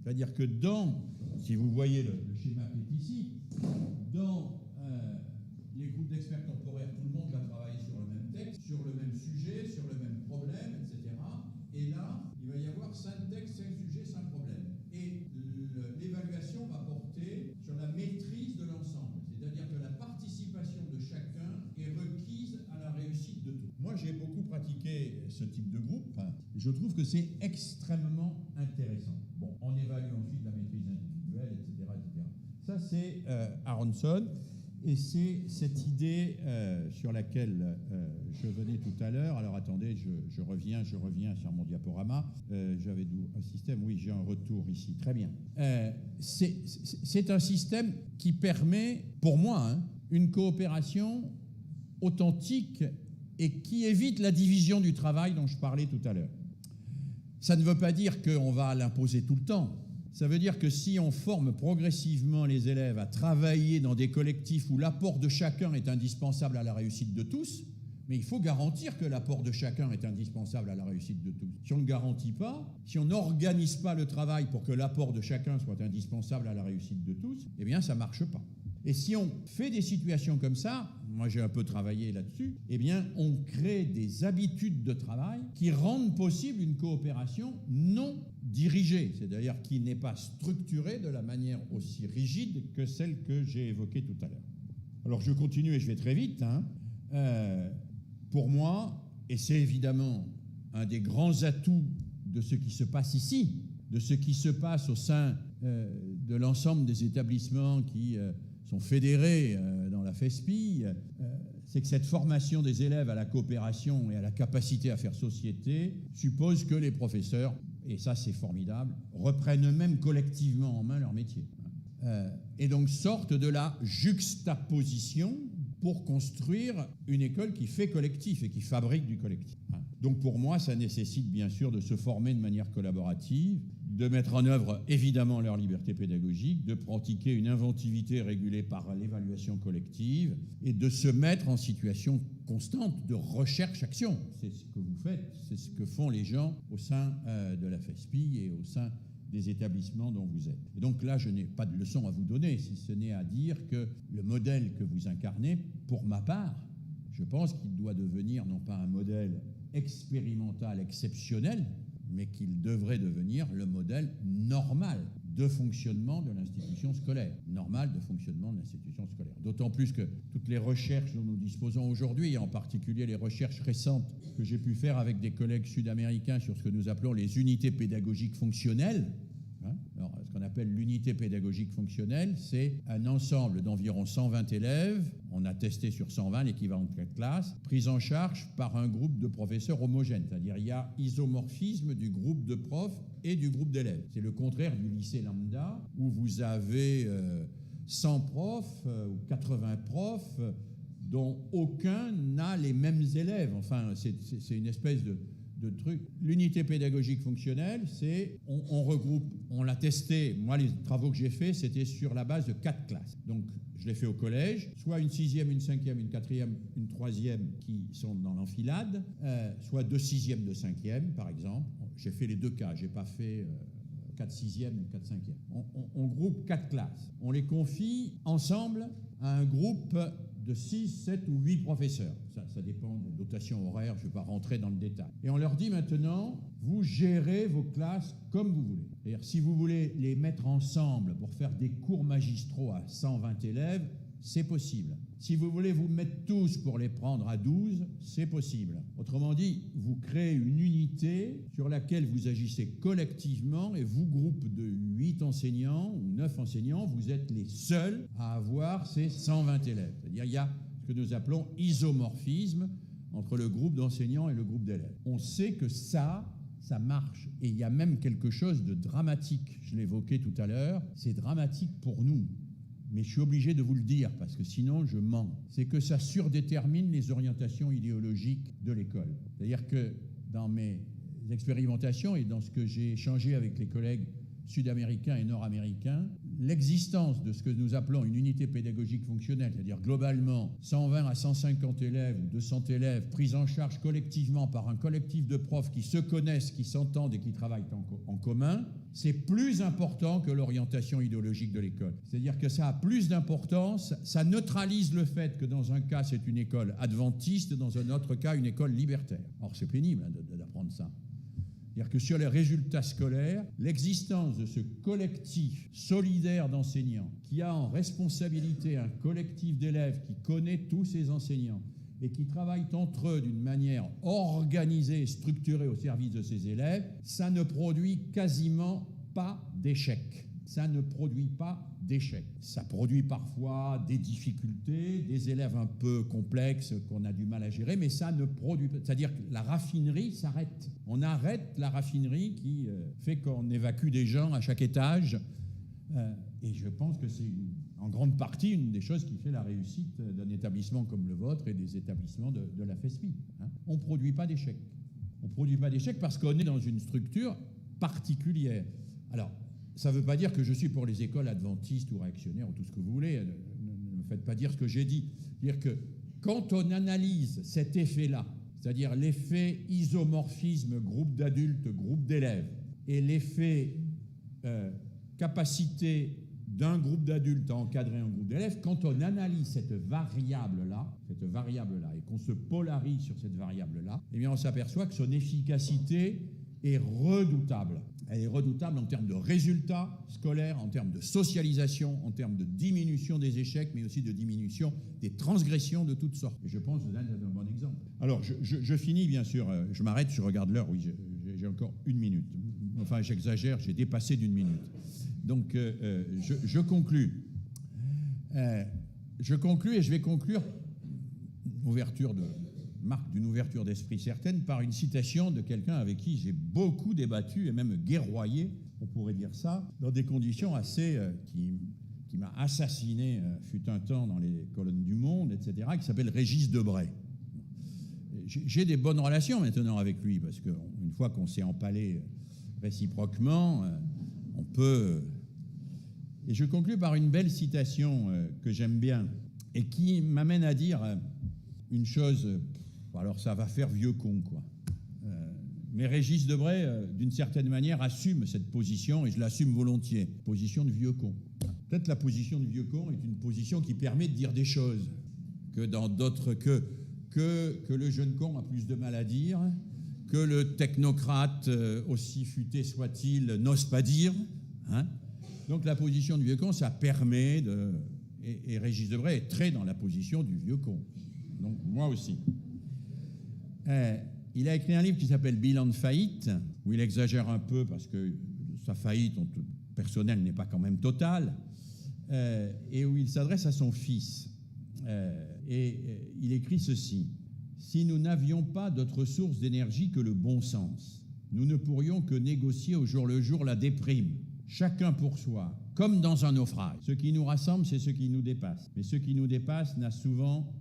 C'est-à-dire que si vous voyez le schéma qui est ici, dans les groupes d'experts temporaires, tout le monde va travailler sur le même texte, sur le même sujet, sur le même problème, etc. Et là, il va y avoir 5 textes, 5 sujets, 5 problèmes. Et l'évaluation va porter sur la maîtrise de l'ensemble. C'est-à-dire que la participation de chacun est requise à la réussite de tout. Moi, j'ai beaucoup pratiqué ce type de groupe. Je trouve que c'est extrêmement intéressant. Bon, on évalue ensuite la maîtrise individuelle, etc. etc. Ça, c'est Aronson. Et c'est cette idée sur laquelle je venais tout à l'heure. Alors attendez, je reviens sur mon diaporama. J'avais un système, oui, j'ai un retour ici. Très bien. C'est un système qui permet, pour moi, une coopération authentique et qui évite la division du travail dont je parlais tout à l'heure. Ça ne veut pas dire qu'on va l'imposer tout le temps. Ça veut dire que si on forme progressivement les élèves à travailler dans des collectifs où l'apport de chacun est indispensable à la réussite de tous, mais il faut garantir que l'apport de chacun est indispensable à la réussite de tous. Si on ne garantit pas, si on n'organise pas le travail pour que l'apport de chacun soit indispensable à la réussite de tous, eh bien ça ne marche pas. Et si on fait des situations comme ça, moi j'ai un peu travaillé là-dessus, eh bien on crée des habitudes de travail qui rendent possible une coopération non dirigée, c'est-à-dire qui n'est pas structurée de la manière aussi rigide que celle que j'ai évoquée tout à l'heure. Alors je continue et je vais très vite. Pour moi, et c'est évidemment un des grands atouts de ce qui se passe ici, de ce qui se passe au sein de l'ensemble des établissements qui sont fédérés dans la FESPI, c'est que cette formation des élèves à la coopération et à la capacité à faire société suppose que les professeurs, et ça c'est formidable, reprennent eux-mêmes collectivement en main leur métier. Et donc sortent de la juxtaposition pour construire une école qui fait collectif et qui fabrique du collectif. Donc pour moi, ça nécessite bien sûr de se former de manière collaborative, de mettre en œuvre évidemment leur liberté pédagogique, de pratiquer une inventivité régulée par l'évaluation collective et de se mettre en situation constante de recherche-action. C'est ce que vous faites, c'est ce que font les gens au sein de la FESPI et au sein des établissements dont vous êtes. Et donc là, je n'ai pas de leçon à vous donner, si ce n'est à dire que le modèle que vous incarnez, pour ma part, je pense qu'il doit devenir non pas un modèle expérimental exceptionnel, mais qu'il devrait devenir le modèle normal de fonctionnement de l'institution scolaire. Normal de fonctionnement de l'institution scolaire. D'autant plus que toutes les recherches dont nous disposons aujourd'hui, et en particulier les recherches récentes que j'ai pu faire avec des collègues sud-américains sur ce que nous appelons les unités pédagogiques fonctionnelles. Alors, ce qu'on appelle l'unité pédagogique fonctionnelle, c'est un ensemble d'environ 120 élèves, on a testé sur 120 l'équivalent de 4 classes, pris en charge par un groupe de professeurs homogènes, c'est-à-dire il y a isomorphisme du groupe de profs et du groupe d'élèves. C'est le contraire du lycée lambda, où vous avez 100 profs ou 80 profs dont aucun n'a les mêmes élèves. Enfin, c'est une espèce de truc. L'unité pédagogique fonctionnelle, c'est on regroupe, on l'a testé. Moi, les travaux que j'ai faits, c'était sur la base de 4 classes. Donc, je l'ai fait au collège, soit une 6e, une 5e, une 4e, une 3e qui sont dans l'enfilade, soit 2 6e, 2 5e, par exemple. J'ai fait les deux cas, j'ai pas fait 4 6e ou 4 5e. On groupe 4 classes. On les confie ensemble à un groupe de 6, 7 ou 8 professeurs. Ça dépend des dotations horaires, je ne vais pas rentrer dans le détail. Et on leur dit maintenant, vous gérez vos classes comme vous voulez. C'est-à-dire, si vous voulez les mettre ensemble pour faire des cours magistraux à 120 élèves, c'est possible. Si vous voulez vous mettre tous pour les prendre à 12, c'est possible. Autrement dit, vous créez une unité sur laquelle vous agissez collectivement et vous, groupe de 8 enseignants ou 9 enseignants, vous êtes les seuls à avoir ces 120 élèves. C'est-à-dire il y a ce que nous appelons isomorphisme entre le groupe d'enseignants et le groupe d'élèves. On sait que ça marche. Et il y a même quelque chose de dramatique. Je l'évoquais tout à l'heure. C'est dramatique pour nous. Mais je suis obligé de vous le dire, parce que sinon je mens. C'est que ça surdétermine les orientations idéologiques de l'école. C'est-à-dire que dans mes expérimentations et dans ce que j'ai échangé avec les collègues sud-américains et nord-américains, l'existence de ce que nous appelons une unité pédagogique fonctionnelle, c'est-à-dire globalement 120 à 150 élèves ou 200 élèves pris en charge collectivement par un collectif de profs qui se connaissent, qui s'entendent et qui travaillent en commun, c'est plus important que l'orientation idéologique de l'école. C'est-à-dire que ça a plus d'importance, ça neutralise le fait que dans un cas c'est une école adventiste, dans un autre cas une école libertaire. Or c'est pénible d'apprendre ça. C'est-à-dire que sur les résultats scolaires, l'existence de ce collectif solidaire d'enseignants qui a en responsabilité un collectif d'élèves qui connaît tous ces enseignants et qui travaillent entre eux d'une manière organisée et structurée au service de ces élèves, ça ne produit quasiment pas d'échecs. Ça ne produit pas d'échecs. Ça produit parfois des difficultés, des élèves un peu complexes qu'on a du mal à gérer, mais ça ne produit pas. C'est-à-dire que la raffinerie s'arrête. On arrête la raffinerie qui fait qu'on évacue des gens à chaque étage. Et je pense que c'est en grande partie une des choses qui fait la réussite d'un établissement comme le vôtre et des établissements de la FESPI. On ne produit pas d'échecs. On ne produit pas d'échecs parce qu'on est dans une structure particulière. Alors, ça ne veut pas dire que je suis pour les écoles adventistes ou réactionnaires ou tout ce que vous voulez. Ne me faites pas dire ce que j'ai dit. Dire que quand on analyse cet effet-là, c'est-à-dire l'effet isomorphisme groupe d'adultes, groupe d'élèves, et l'effet capacité d'un groupe d'adultes à encadrer un groupe d'élèves, quand on analyse cette variable-là, et qu'on se polarise sur cette variable-là, eh bien on s'aperçoit que son efficacité est redoutable. Elle est redoutable en termes de résultats scolaires, en termes de socialisation, en termes de diminution des échecs, mais aussi de diminution des transgressions de toutes sortes. Et je pense que vous êtes un bon exemple. Alors, je finis, bien sûr, je m'arrête, je regarde l'heure, oui, j'ai encore 1 minute. Enfin, j'exagère, j'ai dépassé d'1 minute. Donc, je conclus. Je conclus et je vais conclure marque d'une ouverture d'esprit certaine par une citation de quelqu'un avec qui j'ai beaucoup débattu et même guerroyé, on pourrait dire ça, dans des conditions assez qui m'a assassiné fut un temps dans les colonnes du Monde, etc., qui s'appelle Régis Debray. J'ai des bonnes relations maintenant avec lui, parce qu'une fois qu'on s'est empalé réciproquement, on peut... Et je conclus par une belle citation que j'aime bien et qui m'amène à dire une chose, alors ça va faire vieux con, quoi. Mais Régis Debray, d'une certaine manière, assume cette position, et je l'assume volontiers, position de vieux con. Peut-être la position de vieux con est une position qui permet de dire des choses que dans d'autres que le jeune con a plus de mal à dire, que le technocrate, aussi futé soit-il, n'ose pas dire. Hein. Donc la position du vieux con, ça permet de... Et Régis Debray est très dans la position du vieux con. Donc moi aussi. Il a écrit un livre qui s'appelle Bilan de faillite, où il exagère un peu parce que sa faillite personnelle n'est pas quand même totale, et où il s'adresse à son fils. Il écrit ceci: « Si nous n'avions pas d'autre source d'énergie que le bon sens, nous ne pourrions que négocier au jour le jour la déprime, chacun pour soi, comme dans un naufrage. Ce qui nous rassemble, c'est ce qui nous dépasse. Mais ce qui nous dépasse n'a souvent,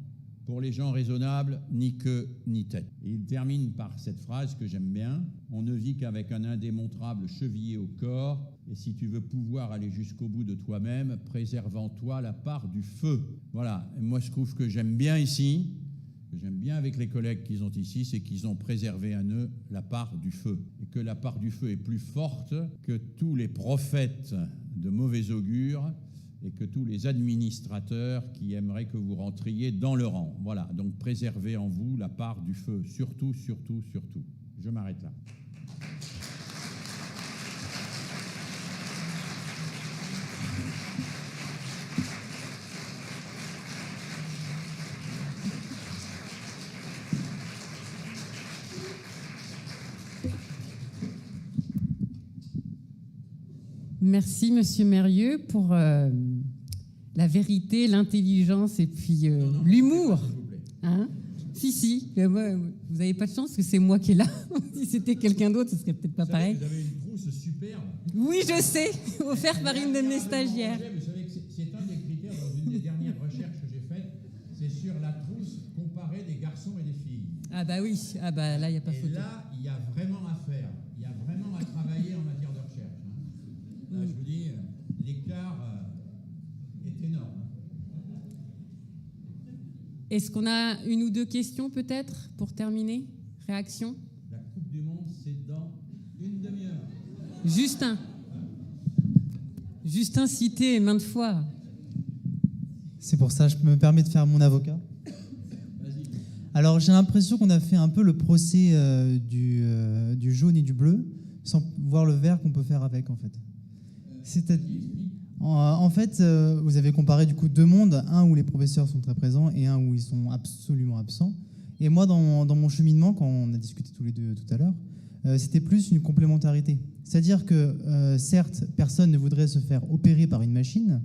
pour les gens raisonnables, ni queue ni tête. » Et il termine par cette phrase que j'aime bien: « On ne vit qu'avec un indémontrable chevillé au corps, et si tu veux pouvoir aller jusqu'au bout de toi-même, préserve en toi la part du feu. » Voilà, et moi je trouve que j'aime bien ici, que j'aime bien avec les collègues qu'ils ont ici, c'est qu'ils ont préservé en eux la part du feu, et que la part du feu est plus forte que tous les prophètes de mauvais augure, et que tous les administrateurs qui aimeraient que vous rentriez dans le rang. Voilà, donc préservez en vous la part du feu, surtout, surtout, surtout. Je m'arrête là. Merci, Monsieur Mérieux, pour la vérité, l'intelligence et puis l'humour. Hein? Si. Moi, vous n'avez pas de chance que c'est moi qui est là. Si c'était quelqu'un d'autre, ce serait peut-être pas pareil. Vous avez une trousse superbe. Oui, je sais, offerte par une de mes stagiaires. Vous savez que c'est un des critères dans une des dernières recherches que j'ai faites, c'est sur la trousse comparée des garçons et des filles. Ah bah oui, ah bah là, il n'y a pas photo. Et là, il y a vraiment à faire. Il y a vraiment à travailler en matière de recherche. Là, je vous dis, l'écart est énorme. Est-ce qu'on a une ou deux questions peut-être pour terminer? Réaction? La Coupe du Monde, c'est dans une demi-heure. Justin cité maintes fois. C'est pour ça que je me permets de faire mon avocat. Alors j'ai l'impression qu'on a fait un peu le procès du jaune et du bleu, sans voir le vert qu'on peut faire avec en fait. En fait, vous avez comparé du coup deux mondes, un où les professeurs sont très présents et un où ils sont absolument absents. Et moi, dans mon cheminement, quand on a discuté tous les deux tout à l'heure, c'était plus une complémentarité. C'est-à-dire que, certes, personne ne voudrait se faire opérer par une machine,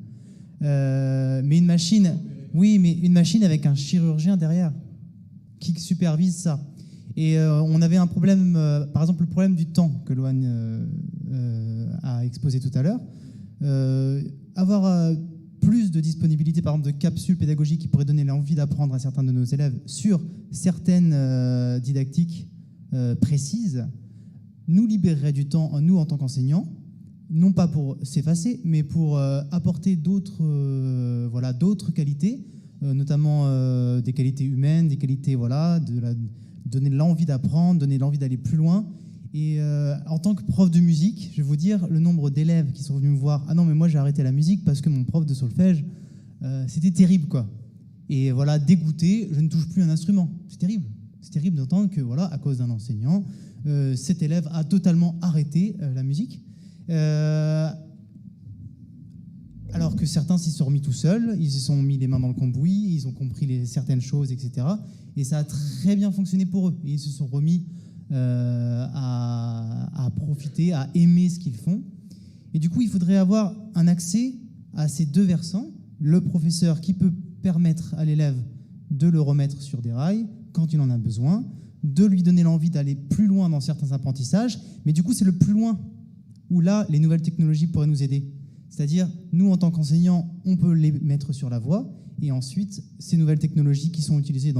mais une machine avec un chirurgien derrière qui supervise ça. Et on avait un problème, par exemple le problème du temps que Loane a exposé tout à l'heure. Avoir plus de disponibilité, par exemple, de capsules pédagogiques qui pourraient donner l'envie d'apprendre à certains de nos élèves sur certaines didactiques précises, nous libérerait du temps, nous, en tant qu'enseignants, non pas pour s'effacer, mais pour apporter d'autres qualités, notamment des qualités humaines, des qualités, donner de l'envie d'apprendre, donner de l'envie d'aller plus loin. Et en tant que prof de musique, je vais vous dire le nombre d'élèves qui sont venus me voir. Ah non, mais moi j'ai arrêté la musique parce que mon prof de solfège, c'était terrible, quoi. Et voilà, dégoûté, je ne touche plus un instrument. C'est terrible. C'est terrible d'entendre que, voilà, à cause d'un enseignant, cet élève a totalement arrêté la musique. Alors que certains s'y sont remis tout seuls, ils se sont mis les mains dans le cambouis, ils ont compris certaines choses, etc. Et ça a très bien fonctionné pour eux. Et ils se sont remis à profiter, à aimer ce qu'ils font. Et du coup, il faudrait avoir un accès à ces deux versants. Le professeur qui peut permettre à l'élève de le remettre sur des rails quand il en a besoin, de lui donner l'envie d'aller plus loin dans certains apprentissages. Mais du coup, c'est le plus loin où là, les nouvelles technologies pourraient nous aider. C'est-à-dire, nous, en tant qu'enseignants, on peut les mettre sur la voie, et ensuite, ces nouvelles technologies qui sont utilisées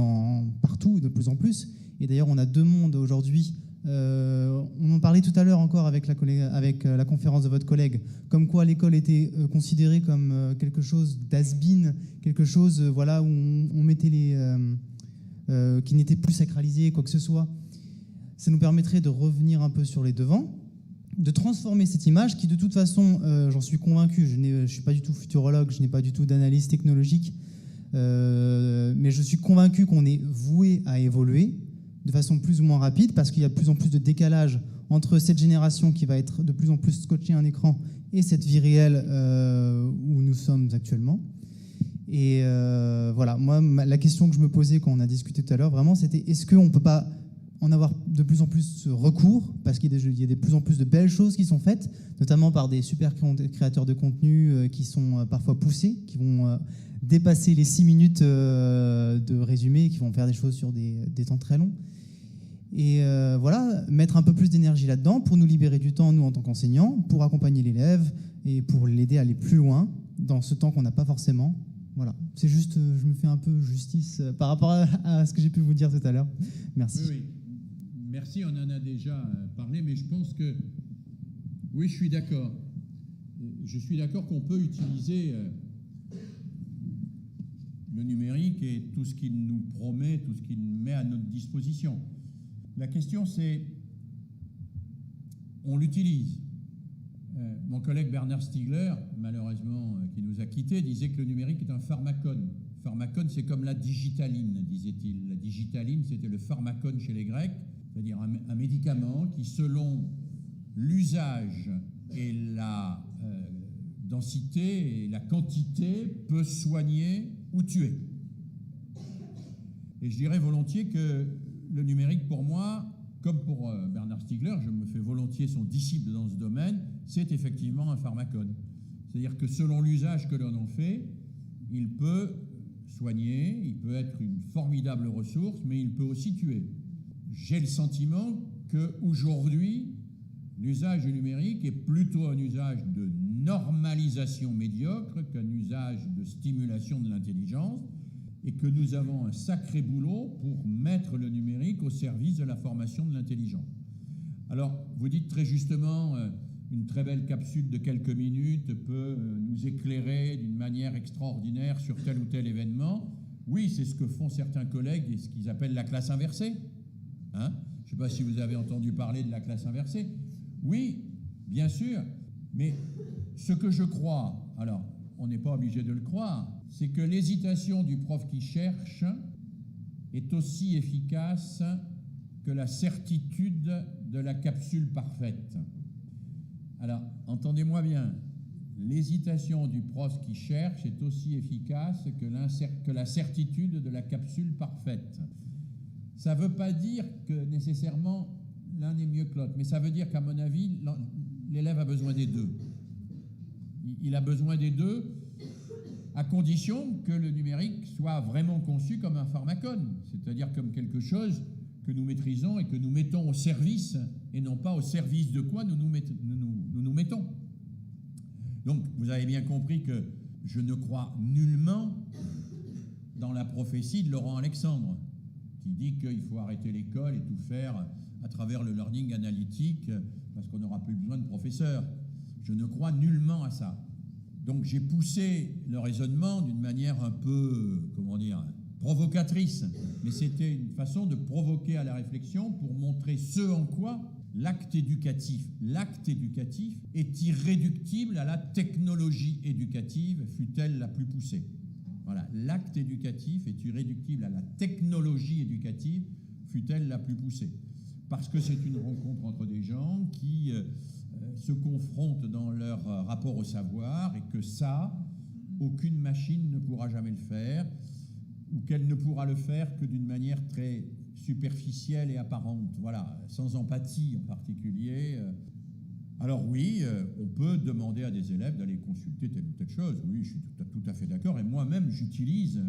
partout, de plus en plus. Et d'ailleurs, on a deux mondes aujourd'hui. On en parlait tout à l'heure encore avec la conférence de votre collègue, comme quoi l'école était considérée comme quelque chose d'has-been, quelque chose où on mettait qui n'était plus sacralisé, quoi que ce soit. Ça nous permettrait de revenir un peu sur les devants, de transformer cette image qui, de toute façon, j'en suis convaincu, je ne suis pas du tout futurologue, je n'ai pas du tout d'analyse technologique, mais je suis convaincu qu'on est voué à évoluer de façon plus ou moins rapide, parce qu'il y a de plus en plus de décalage entre cette génération qui va être de plus en plus scotchée à un écran et cette vie réelle où nous sommes actuellement. Et voilà, moi, la question que je me posais quand on a discuté tout à l'heure, vraiment, c'était est-ce qu'on ne peut pas en avoir de plus en plus recours, parce qu'il y a de plus en plus de belles choses qui sont faites, notamment par des super créateurs de contenu qui sont parfois poussés, qui vont dépasser les 6 minutes de résumé, qui vont faire des choses sur des temps très longs. Et mettre un peu plus d'énergie là-dedans pour nous libérer du temps, nous, en tant qu'enseignants, pour accompagner l'élève et pour l'aider à aller plus loin dans ce temps qu'on n'a pas forcément. Voilà, c'est juste, je me fais un peu justice par rapport à ce que j'ai pu vous dire tout à l'heure. Merci. Oui. Merci, on en a déjà parlé, mais je pense que, oui, je suis d'accord. Je suis d'accord qu'on peut utiliser le numérique et tout ce qu'il nous promet, tout ce qu'il met à notre disposition. La question, c'est, on l'utilise. Mon collègue Bernard Stiegler, malheureusement, qui nous a quittés, disait que le numérique est un pharmacone. Pharmacone, c'est comme la digitaline, disait-il. La digitaline, c'était le pharmacone chez les Grecs, c'est-à-dire un médicament qui, selon l'usage et la densité et la quantité, peut soigner ou tuer. Et je dirais volontiers que le numérique, pour moi, comme pour Bernard Stiegler, je me fais volontiers son disciple dans ce domaine, c'est effectivement un pharmacone. C'est-à-dire que selon l'usage que l'on en fait, il peut soigner, il peut être une formidable ressource, mais il peut aussi tuer. J'ai le sentiment qu'aujourd'hui, l'usage du numérique est plutôt un usage de normalisation médiocre qu'un usage de stimulation de l'intelligence, et que nous avons un sacré boulot pour mettre le numérique au service de la formation de l'intelligence. Alors, vous dites très justement, une très belle capsule de quelques minutes peut nous éclairer d'une manière extraordinaire sur tel ou tel événement. Oui, c'est ce que font certains collègues et ce qu'ils appellent la classe inversée. Hein ? Je ne sais pas si vous avez entendu parler de la classe inversée. Oui, bien sûr, mais ce que je crois, alors on n'est pas obligé de le croire, c'est que l'hésitation du prof qui cherche est aussi efficace que la certitude de la capsule parfaite. Alors, entendez-moi bien, l'hésitation du prof qui cherche est aussi efficace que la certitude de la capsule parfaite. Ça ne veut pas dire que nécessairement l'un est mieux que l'autre, mais ça veut dire qu'à mon avis, l'élève a besoin des deux. Il a besoin des deux, à condition que le numérique soit vraiment conçu comme un pharmacone, c'est-à-dire comme quelque chose que nous maîtrisons et que nous mettons au service, et non pas au service de quoi nous nous mettons. Donc, vous avez bien compris que je ne crois nullement dans la prophétie de Laurent Alexandre, qui dit qu'il faut arrêter l'école et tout faire à travers le learning analytique, parce qu'on n'aura plus besoin de professeurs. Je ne crois nullement à ça. Donc j'ai poussé le raisonnement d'une manière un peu, comment dire, provocatrice, mais c'était une façon de provoquer à la réflexion pour montrer ce en quoi l'acte éducatif est irréductible à la technologie éducative, fût-elle la plus poussée. Voilà, l'acte éducatif est irréductible à la technologie éducative, fût-elle la plus poussée. Parce que c'est une rencontre entre des gens qui se confrontent dans leur rapport au savoir et que ça, aucune machine ne pourra jamais le faire, ou qu'elle ne pourra le faire que d'une manière très superficielle et apparente, voilà, sans empathie en particulier. Alors oui, on peut demander à des élèves d'aller consulter telle ou telle chose, oui, je suis tout à fait d'accord, et moi-même j'utilise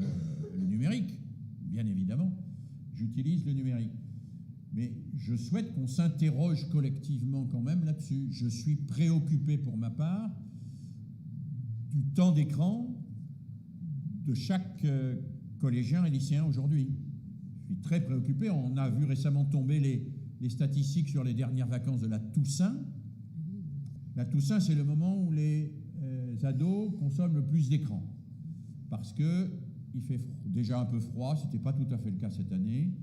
le numérique, bien évidemment, j'utilise le numérique. Mais je souhaite qu'on s'interroge collectivement quand même là-dessus. Je suis préoccupé pour ma part du temps d'écran de chaque collégien et lycéen aujourd'hui. Je suis très préoccupé. On a vu récemment tomber les statistiques sur les dernières vacances de la Toussaint. La Toussaint, c'est le moment où les ados consomment le plus d'écran. Parce qu'il fait déjà un peu froid, ce n'était pas tout à fait le cas cette année,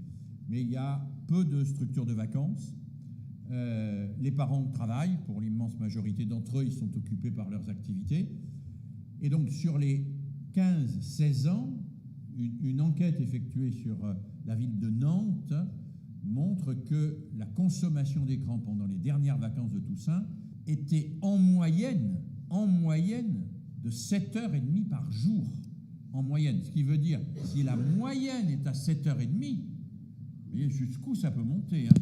mais il y a peu de structures de vacances. Les parents travaillent, pour l'immense majorité d'entre eux, ils sont occupés par leurs activités. Et donc, sur les 15-16 ans, une enquête effectuée sur la ville de Nantes montre que la consommation d'écran pendant les dernières vacances de Toussaint était en moyenne de 7h30 par jour. En moyenne. Ce qui veut dire, si la moyenne est à 7h30, vous voyez jusqu'où ça peut monter. Hein.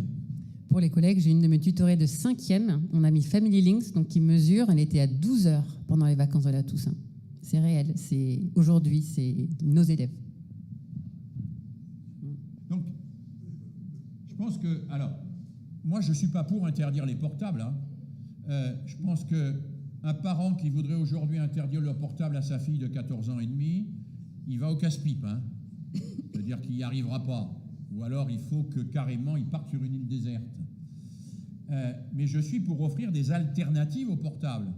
Pour les collègues, j'ai une de mes tutorées de 5e. On a mis Family Links, donc qui mesure. Elle était à 12 heures pendant les vacances de la Toussaint. C'est réel. Aujourd'hui, c'est nos élèves. Donc, je pense que... Alors, moi, je ne suis pas pour interdire les portables. Hein. Je pense qu'un parent qui voudrait aujourd'hui interdire le portable à sa fille de 14 ans et demi, il va au casse-pipe. Hein. C'est-à-dire qu'il n'y arrivera pas. Ou alors il faut que carrément il parte sur une île déserte. Mais je suis pour offrir des alternatives au portable.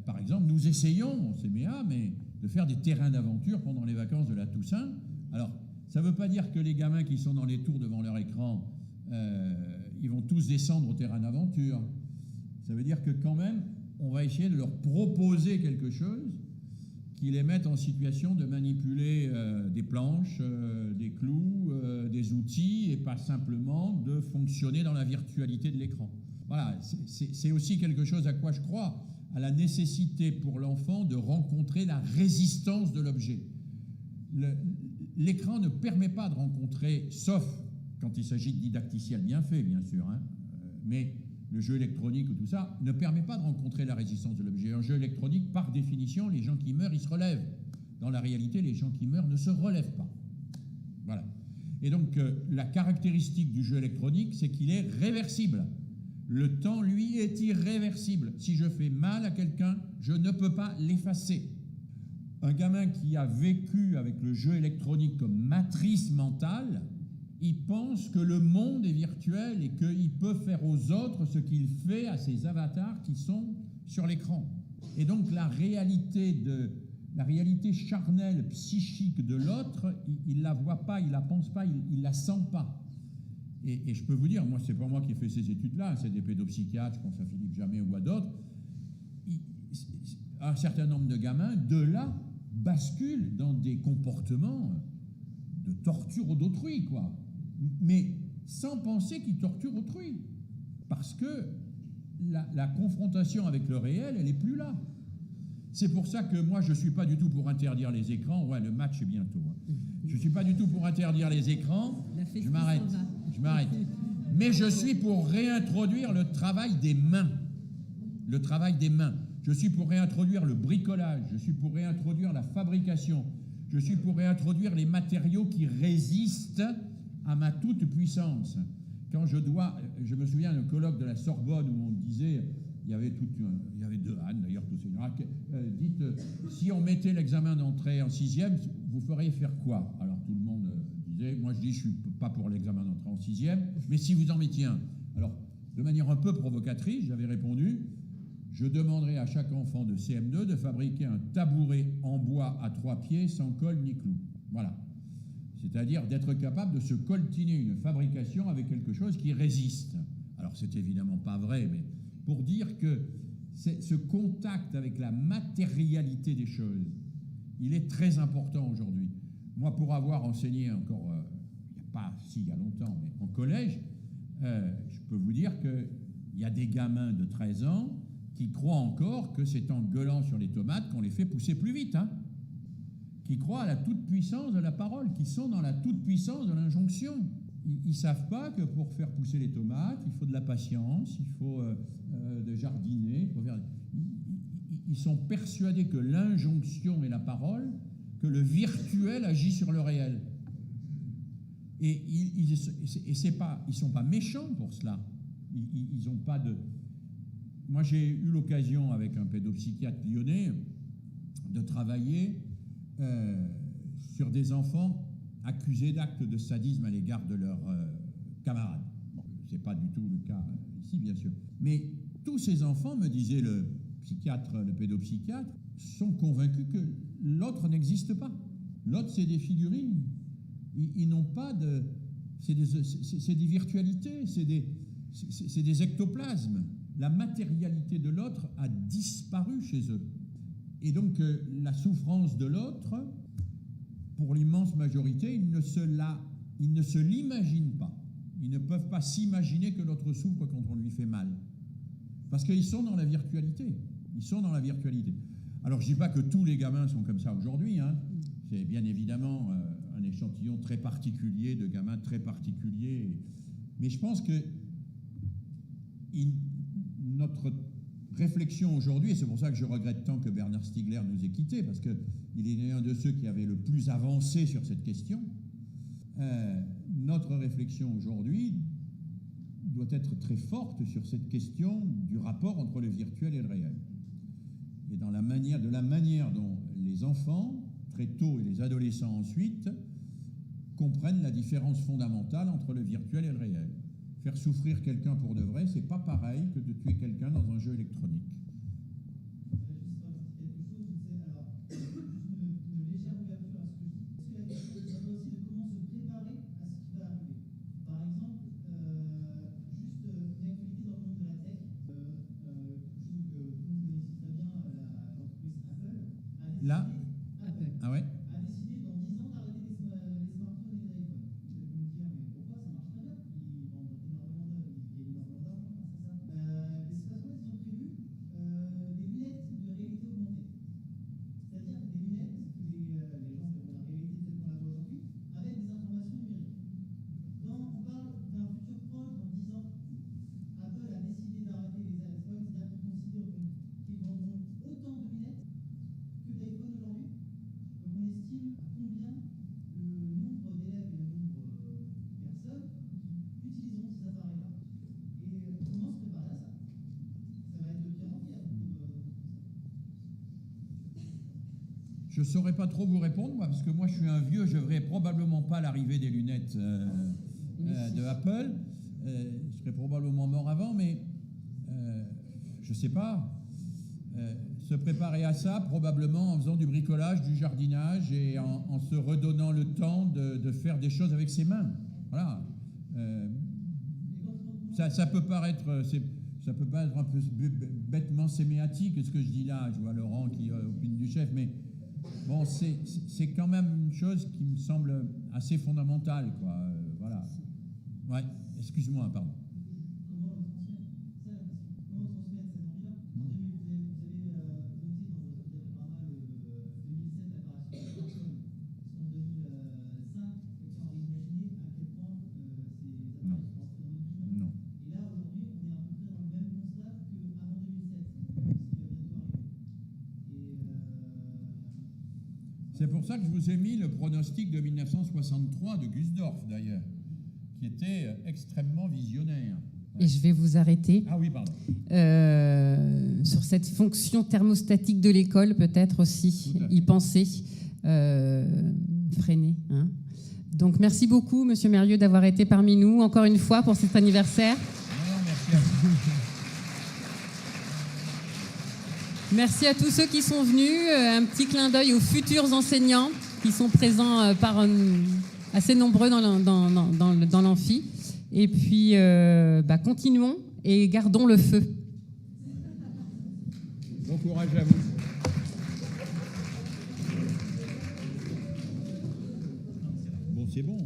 Par exemple, nous essayons, c'est méa, mais de faire des terrains d'aventure pendant les vacances de la Toussaint. Alors, ça ne veut pas dire que les gamins qui sont dans les tours devant leur écran, ils vont tous descendre au terrain d'aventure. Ça veut dire que quand même, on va essayer de leur proposer quelque chose qui les mette en situation de manipuler des planches, des clous, des outils, et pas simplement de fonctionner dans la virtualité de l'écran. Voilà, c'est aussi quelque chose à quoi je crois, à la nécessité pour l'enfant de rencontrer la résistance de l'objet. L'écran ne permet pas de rencontrer, sauf quand il s'agit de didacticiel bien fait, bien sûr, hein, mais le jeu électronique ou tout ça, ne permet pas de rencontrer la résistance de l'objet. Un jeu électronique, par définition, les gens qui meurent, ils se relèvent. Dans la réalité, les gens qui meurent ne se relèvent pas. Voilà. Et donc, la caractéristique du jeu électronique, c'est qu'il est réversible. Le temps, lui, est irréversible. Si je fais mal à quelqu'un, je ne peux pas l'effacer. Un gamin qui a vécu avec le jeu électronique comme matrice mentale, il pense que le monde est virtuel et qu'il peut faire aux autres ce qu'il fait à ses avatars qui sont sur l'écran. Et donc la réalité charnelle, psychique de l'autre, il ne la voit pas, il ne la pense pas, il ne la sent pas. Et je peux vous dire, moi, c'est pas moi qui ai fait ces études-là, c'est des pédopsychiatres, je pense à Philippe Jamet ou à d'autres. Un certain nombre de gamins, de là, basculent dans des comportements de torture d'autrui, quoi. Mais sans penser qu'ils torturent autrui. Parce que la confrontation avec le réel, elle n'est plus là. C'est pour ça que moi, je ne suis pas du tout pour interdire les écrans. Ouais, le match est bientôt. Hein. Je ne suis pas du tout pour interdire les écrans. Je m'arrête. Mais je suis pour réintroduire le travail des mains. Le travail des mains. Je suis pour réintroduire le bricolage. Je suis pour réintroduire la fabrication. Je suis pour réintroduire les matériaux qui résistent à ma toute puissance. Quand je me souviens d'un colloque de la Sorbonne où on disait, il y avait deux Anne d'ailleurs, tous ces dites, si on mettait l'examen d'entrée en 6e, vous feriez faire quoi? Alors tout le monde disait, moi je dis, je suis pas pour l'examen d'entrée en 6e, mais si vous en mettiez un. Alors, de manière un peu provocatrice, j'avais répondu, je demanderai à chaque enfant de CM2 de fabriquer un tabouret en bois à 3 pieds sans colle ni clou. Voilà. C'est-à-dire d'être capable de se coltiner une fabrication avec quelque chose qui résiste. Alors c'est évidemment pas vrai, mais pour dire que ce contact avec la matérialité des choses, il est très important aujourd'hui. Moi, pour avoir enseigné encore, il y a longtemps, mais en collège, je peux vous dire qu'il y a des gamins de 13 ans qui croient encore que c'est en gueulant sur les tomates qu'on les fait pousser plus vite, hein, qui croient à la toute-puissance de la parole, qui sont dans la toute-puissance de l'injonction. Ils ne savent pas que pour faire pousser les tomates, il faut de la patience, il faut de jardiner. Ils sont persuadés que l'injonction est la parole, que le virtuel agit sur le réel. Et ils ne sont pas méchants pour cela. Ils n'ont pas de... Moi, j'ai eu l'occasion, avec un pédopsychiatre lyonnais, de travailler sur des enfants accusés d'actes de sadisme à l'égard de leurs camarades. Bon, ce n'est pas du tout le cas ici, bien sûr. Mais tous ces enfants, me disait le pédopsychiatre, sont convaincus que l'autre n'existe pas. L'autre, c'est des figurines. Ils n'ont pas de... C'est des virtualités, c'est des ectoplasmes. La matérialité de l'autre a disparu chez eux. Et donc, la souffrance de l'autre, pour l'immense majorité, ils ne se l'imaginent pas. Ils ne peuvent pas s'imaginer que l'autre souffre quand on lui fait mal. Parce qu'ils sont dans la virtualité. Ils sont dans la virtualité. Alors, je ne dis pas que tous les gamins sont comme ça aujourd'hui, hein. C'est bien évidemment un échantillon très particulier, de gamins très particuliers. Mais je pense que notre réflexion aujourd'hui, et c'est pour ça que je regrette tant que Bernard Stiegler nous ait quittés, parce qu'il est un de ceux qui avait le plus avancé sur cette question, notre réflexion aujourd'hui doit être très forte sur cette question du rapport entre le virtuel et le réel. Et de la manière dont les enfants, très tôt, et les adolescents ensuite, comprennent la différence fondamentale entre le virtuel et le réel. Faire souffrir quelqu'un pour de vrai, c'est pas pareil que de tuer quelqu'un dans un jeu électronique. Là, Apple. ah ouais. A décidé dans 10 ans d'arrêter les smartphones et les iPhones. Vous allez me dire, mais pourquoi ça marche très bien? Ils vendent énormément d'argent grâce à ça. Mais c'est parce qu'en fait, ils ont prévu des lunettes de réalité augmentée. C'est-à-dire des lunettes que les gens verront la réalité telle qu'on la voit aujourd'hui, avec des informations numériques. On parle d'un futur proche dans 10 ans. Apple a décidé d'arrêter les iPhones, c'est-à-dire qu'ils considèrent qu'ils vendront autant de lunettes que d'iPhone aujourd'hui. Donc on estime à combien le nombre d'élèves et le nombre de personnes qui utiliseront ces appareils-là. Et comment se préparer à ça? Ça va être de pire en pire. Je ne saurais pas trop vous répondre, moi, parce que moi je suis un vieux, je ne verrai probablement pas l'arrivée des lunettes de Apple. Je serais probablement mort avant, mais je ne sais pas. Se préparer à ça, probablement en faisant du bricolage, du jardinage et en se redonnant le temps de faire des choses avec ses mains. Voilà. Ça peut paraître un peu bêtement séméatique, ce que je dis là. Je vois Laurent qui opine du chef, mais bon, c'est quand même une chose qui me semble assez fondamentale, quoi. Voilà. Ouais, excuse-moi, pardon. Comment le transmettre? C'est ça la question. Comment transmettre cette envie-là? En 2000, vous avez noté dans votre diaporama le 2007 l'apparition du smartphone. Parce qu'en 2005, quelqu'un aurait imaginé à quel point ces appareils sont rentrés dans notre vie. Non. Et là, aujourd'hui, on est à peu près dans le même constat qu'avant 2007, ce qui va bientôt arriver. C'est pour ça que je vous ai mis le pronostic de 1963 de Gusdorf, d'ailleurs, qui était extrêmement visionnaire. Et je vais vous arrêter Ah oui, pardon. sur cette fonction thermostatique de l'école, peut-être aussi, Tout à fait. y penser, freiner. Hein. Donc merci beaucoup, Monsieur Mérieux, d'avoir été parmi nous, encore une fois, pour cet anniversaire. Non, merci à vous. Merci à tous ceux qui sont venus. Un petit clin d'œil aux futurs enseignants qui sont présents assez nombreux dans l'amphi. Et puis, continuons et gardons le feu. Bon courage à vous. Bon, c'est bon.